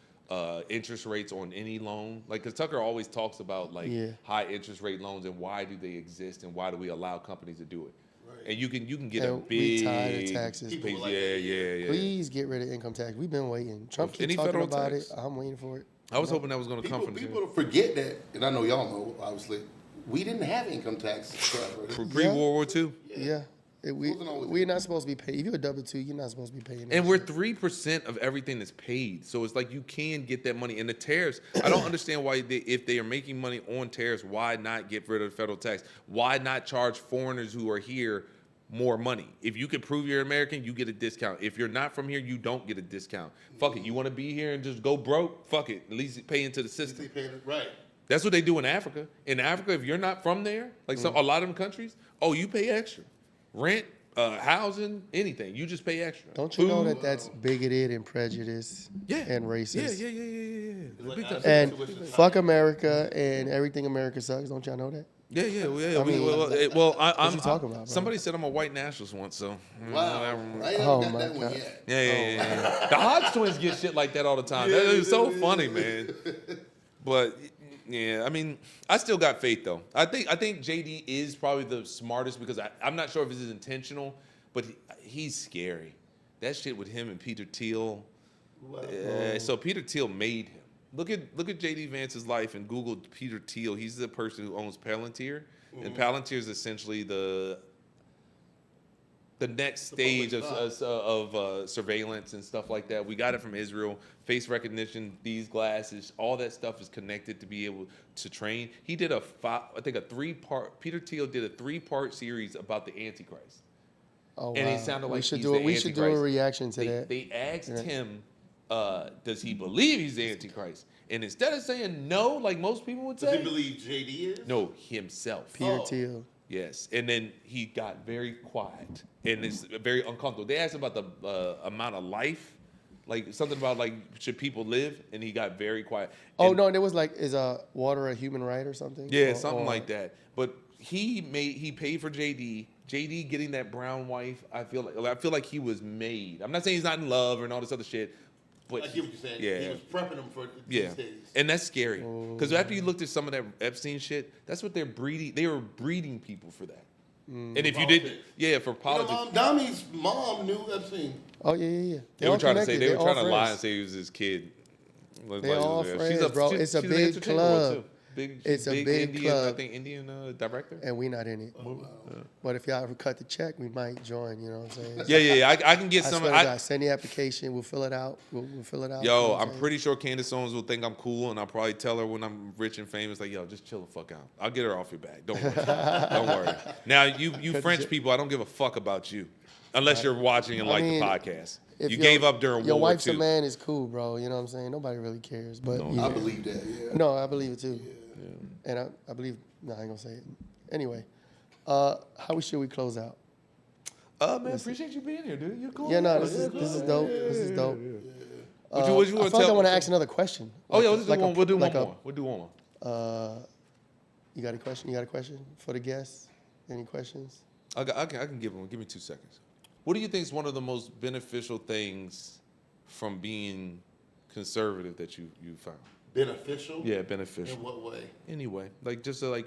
interest rates on any loan. Like, because Tucker always talks about like high interest rate loans and why do they exist and why do we allow companies to do it. Right. And you can get a And big we tired of taxes. big- People like yeah. Please get rid of income tax. We've been waiting. Trump Any keeps talking federal about tax? it. I'm waiting for it. I was hoping that was going to come from people don't forget that, and I know y'all know, obviously, we didn't have income tax forever. pre World War II. Yeah. We're not supposed to be paid. If you're a W-2, you're not supposed to be paying. And we're 3% of everything that's paid. So it's like you can get that money. And the tariffs, I don't understand why if they are making money on tariffs, why not get rid of the federal tax? Why not charge foreigners who are here more money? If you can prove you're American, you get a discount. If you're not from here, you don't get a discount. Fuck it. You want to be here and just go broke? Fuck it. At least pay into the system. Right. That's what they do in Africa. In Africa, if you're not from there, like a lot of them countries, you pay extra. Rent, housing, anything. You just pay extra. Don't you know that that's bigoted and prejudiced and racist? Yeah. Big time. And fuck America and everything America sucks. Don't y'all know that? Yeah. I mean, I'm you talking about, bro? Somebody said I'm a white nationalist once, so. Wow. I ain't never Oh, got my that one God. yet. Yeah. The Hodge twins get shit like that all the time. That is so funny, man. But yeah, I mean, I still got faith though. I think JD is probably the smartest because I'm not sure if this is intentional, but he's scary. That shit with him and Peter Thiel. So Peter Thiel made him. Look at JD Vance's life and Google Peter Thiel. He's the person who owns Palantir, and Palantir is essentially the next stage of surveillance and stuff like that. We got it from Israel. Face recognition, these glasses, all that stuff is connected to be able to train. He did a 3-part. Peter Thiel did a 3-part series about the Antichrist. Oh, And wow. he sounded like we should he's do the it. We should do a Antichrist. reaction to that. They asked him, does he believe he's the Antichrist? And instead of saying no, like most people would Does he say, believe JD is? no, himself. Peter Thiel. Yes, and then he got very quiet and it's very uncomfortable. They asked him about the amount of life, like something about like should people live, and he got very quiet. Oh And- no, and it was like, is water a human right or something? yeah, Or- something or- like that. But he paid for JD. JD getting that brown wife, I feel like he was made. I'm not saying he's not in love and all this other shit, but I get what you're saying. Yeah. He was prepping him for yeah, these days. and that's scary because after you looked at some of that Epstein shit, that's what they're breeding. They were breeding people for that. And if you didn't, for politics. Dami's mom knew Epstein. Oh yeah. They were trying to say They're they were all trying to lie and friends. say he was his kid. They all friends, bro. It's a she's an big entertainer girl, club. too. It's a big Indian, club. I think Indian director. And we not in it. But if y'all ever cut the check, we might join. You know what I'm saying? Yeah. I can get I some. swear to God, send the application. We'll fill it out. We'll fill it out. you know Yo, what I'm saying? pretty sure Candace Owens will think I'm cool, and I'll probably tell her when I'm rich and famous, like, yo, just chill the fuck out. I'll get her off your back. Don't worry. Don't worry. Now, you French people, I don't give a fuck about you, unless you're watching and I like mean, the podcast. If You your- gave up during your World War wife's a II. man is cool, bro. You know what I'm saying? Nobody really cares. But I believe that, yeah. No, I believe it too. And I believe. No, I ain't gonna say it. Anyway, how should we close out? Man, appreciate you being here, dude. You're cool. Yeah, no, this is dope. This is dope. What you I want feel to like tell? I want to ask another question. Oh yeah, we'll do like one more. We'll do one more. You got a question? You got a question for the guests? Any questions? I can give one. Give me 2 seconds. What do you think is one of the most beneficial things from being conservative that you found? Beneficial? Yeah, beneficial. In what way? Anyway, like just to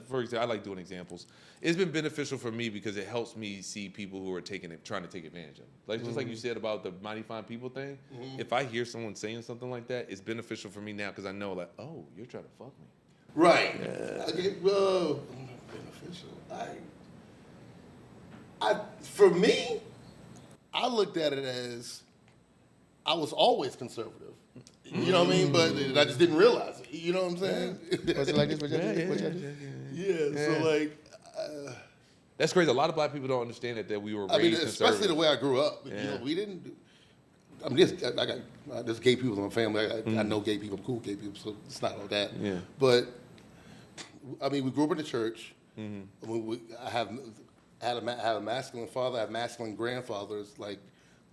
for example, I like doing examples. It's been beneficial for me because it helps me see people who are trying to take advantage of it. Like just like you said about the mighty fine people thing. If I hear someone saying something like that, it's beneficial for me now because I know like, oh, you're trying to fuck me. Right. Okay, well, beneficial. For me, I looked at it as I was always conservative. You know what I mean? But I just didn't realize it. You know what I'm saying? Was it like this? What y'all do? Yeah. So like, That's crazy. A lot of black people don't understand that we were raised I mean, conservative. especially the way I grew up. You Yeah. know, we didn't. I'm just I got there's gay people in my family. I know gay people. I'm cool with gay people. So it's not all that. Yeah. But I mean, we grew up in the church. I have a masculine father. I have masculine grandfathers. Like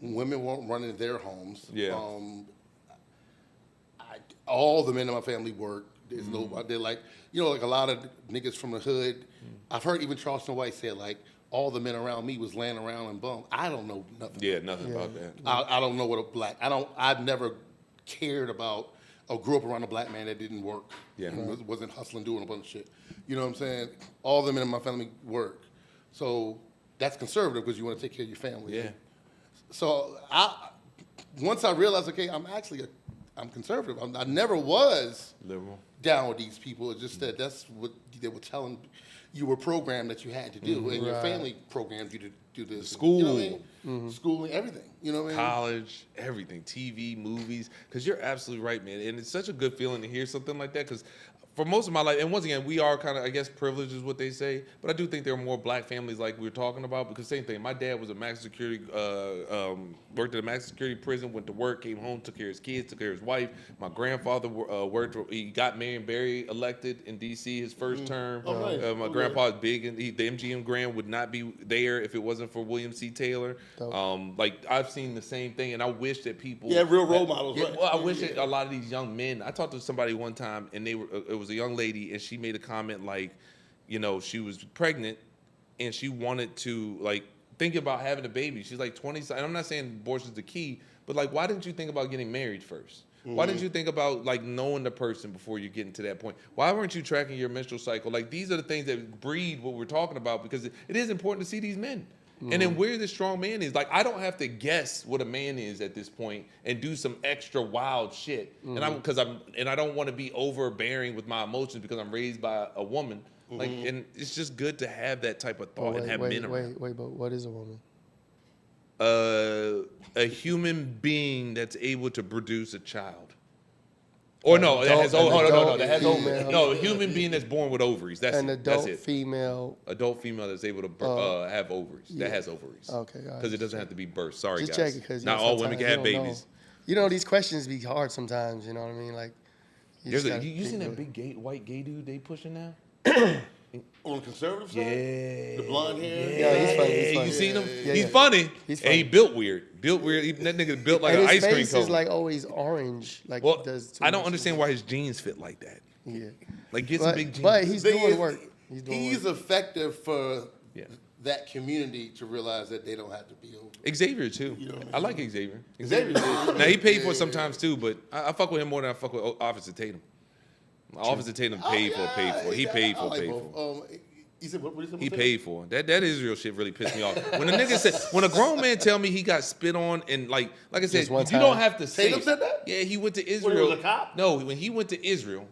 women won't run in their homes. Yeah. All the men in my family work. There's they're like, you know, like a lot of niggas from the hood. I've heard even Charleston White said like, all the men around me was laying around and bum. I don't know nothing. Yeah, nothing about that. I don't know what a black. I've never cared about or grew up around a black man that didn't work. Yeah. And wasn't hustling, doing a bunch of shit. You know what I'm saying? All the men in my family work. So that's conservative because you want to take care of your family. Yeah. So once I realized, okay, I'm conservative. I never was Liberal. down with these people. It's just that that's what they were telling. you were programmed that you had to do, and your Right. family programmed you to do this. School. You know what I mean? Schooling, everything. You know what I mean? College, everything, TV, movies. Because you're absolutely right, man. And it's such a good feeling to hear something like that. Because for most of my life, and once again, we are kind of, I guess, privileged is what they say. But I do think there are more black families like we were talking about. Because same thing, my dad was a maximum security, worked at a maximum security prison, went to work, came home, took care of his kids, took care of his wife. My grandfather worked, he got Marion Barry elected in D.C. his first term. Oh, nice. My grandpa is big, and the MGM Grand would not be there if it wasn't for William C. Taylor. Like I've seen the same thing, and I wish that people, real role models. yeah, Right. well, I wish that a lot of these young men. I talked to somebody one time, and it was a young lady, and she made a comment like, you know, she was pregnant, and she wanted to like think about having a baby. She's like 20, and I'm not saying abortion's the key, but like, why didn't you think about getting married first? Why didn't you think about like knowing the person before you get to that point? Why weren't you tracking your menstrual cycle? Like these are the things that breed what we're talking about, because it is important to see these men. And then where the strong man is, like I don't have to guess what a man is at this point and do some extra wild shit. And I don't want to be overbearing with my emotions because I'm raised by a woman. Like, and it's just good to have that type of thought and have men around. Wait, but what is a woman? A human being that's able to produce a child. Or no, that has a human being that's born with ovaries. That's An it. That's adult it. female. Adult female that's able to have ovaries. That has ovaries. Okay, got it. Because it doesn't have to be birth. Sorry, Just guys. check it, because not all women can have babies. You know, these questions be hard sometimes. You know what I mean? Like, You seen that big white gay dude they pushing now? On the conservative side? Yeah. The blonde hair? Yeah, he's funny. He's funny. You seen him? Yeah, He's yeah. funny. He's And he funny. built weird. That nigga built like And an his ice cream face cone. is like always orange. Like well, he does too I don't much. understand why his jeans fit like that. Yeah. Like get some big jeans. But he's Thing doing is, work. He's doing work. effective for Yeah. that community to realize that they don't have to be over. Xavier too. You know what I mean? I like Xavier. Xavier. Now he paid for it sometimes too, but I fuck with him more than I fuck with Officer Tatum. Officer Tatum paid for. He paid for. You said, what you said? He paid for it. That Israel shit really pissed me off. When a nigga said, when a grown man tell me he got spit on and like I said, Just one you time. don't have to say. Tatum it. said that? Yeah, he went to When Israel. he was a cop? No, when he went to Israel,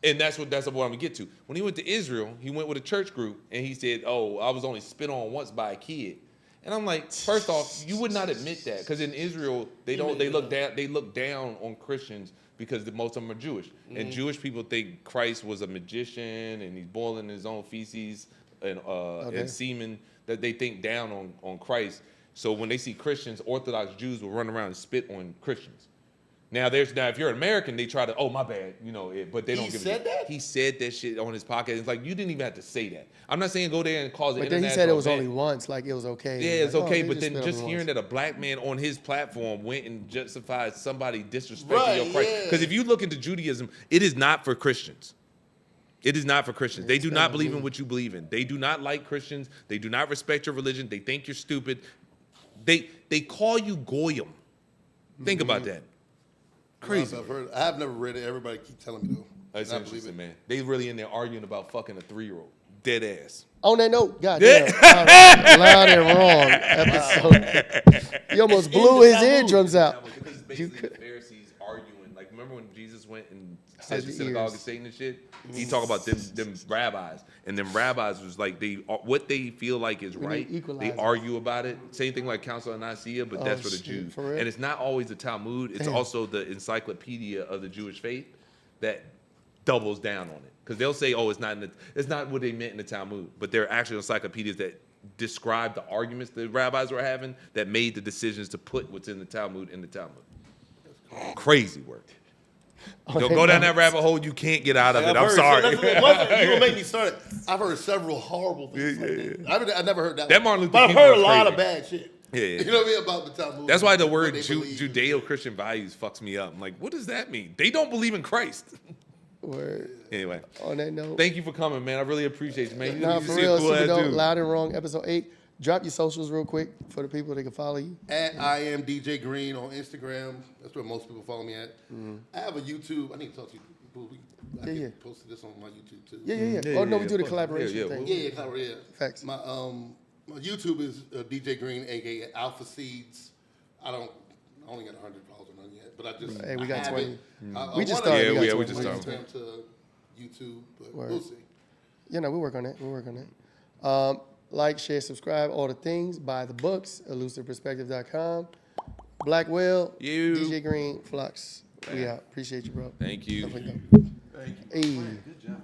and that's what I'm gonna get to. When he went to Israel, he went with a church group, and he said, "Oh, I was only spit on once by a kid." And I'm like, first off, you would not admit that because in Israel they look down on Christians because most of them are Jewish, and Jewish people think Christ was a magician and he's boiling his own feces and semen, that they think down on Christ. So when they see Christians, Orthodox Jews will run around and spit on Christians. Now if you're an American, they try to, oh my bad, but they don't give a said shit. that? He said that shit on his podcast. It's like you didn't even have to say that. I'm not saying go there and cause an But then he international said it was event. only once. Like it was okay. Yeah, it's Like, okay, they but then spit on just me hearing once. that a black man on his platform went and justified somebody disrespecting Right, your Christ. yeah. Because if you look into Judaism, it is not for Christians. It is not for Christians. They do not believe in what you believe in. They do not like Christians. They do not respect your religion. They think you're stupid. They call you goyim. Think about that. Crazy. I have never read it. Everybody keep telling me though. That's And I believe interesting, it. man. They really in there arguing about fucking a 3-year-old. Dead ass. On that note, goddamn, loud and wrong episode. You almost blew his eardrums out. Because it's basically the Pharisees arguing. Like, remember when Jesus went and said How's the your synagogue ears? is Satan and shit? He talked about them rabbis. And them rabbis was like, what they feel like is We right, need equalizers. they argue about it. Same thing like Council of Nicaea, but that's for the shit, Jews. for real? And it's not always the Talmud. It's Damn. also the encyclopedia of the Jewish faith that doubles down on it. Because they'll say, oh, it's not what they meant in the Talmud. But there are actual encyclopedias that describe the arguments the rabbis were having that made the decisions to put what's in the Talmud in the Talmud. Crazy work. Don't go down that rabbit hole. You can't get out of it. I'm sorry. You gonna make me start. I've heard several horrible things like that. I never heard that. That one. Martin Luther But I've King heard a was lot crazy. of bad shit. Yeah. You know what I mean about the Talmud. That's why the what word they believe. Judeo-Christian values fucks me up. I'm like, what does that mean? They don't believe in Christ. Word. Anyway, On that note, thank you for coming, man. I really appreciate you, man. nah, You for see a real, cool super ass dope. dude. Loud and Wrong, episode 8. Drop your socials real quick for the people that can follow you. At I am DJ Green on Instagram. That's where most people follow me at. Mm-hmm. I have a YouTube. I need to talk to you people. I Yeah, can yeah. post this on my YouTube too. Yeah. Yeah, Oh, no, yeah, we do the yeah. collaboration Yeah, thing. Yeah, kind of, yeah. Facts. My YouTube is DJ Green, aka Alpha Seeds. I only got 100 followers or none yet, but I just Hey, we got have 20. it. We just wanna started. Yeah, got we 20. just started. Instagram to YouTube, but Word. we'll see. Yeah, no, we work on that. We work on that. Like, share, subscribe, all the things. Buy the books, elusiveperspective.com. Black Will, You. DJ Green, Flux. We out. Appreciate you, bro. Thank you. Definitely go. Hey. Good job.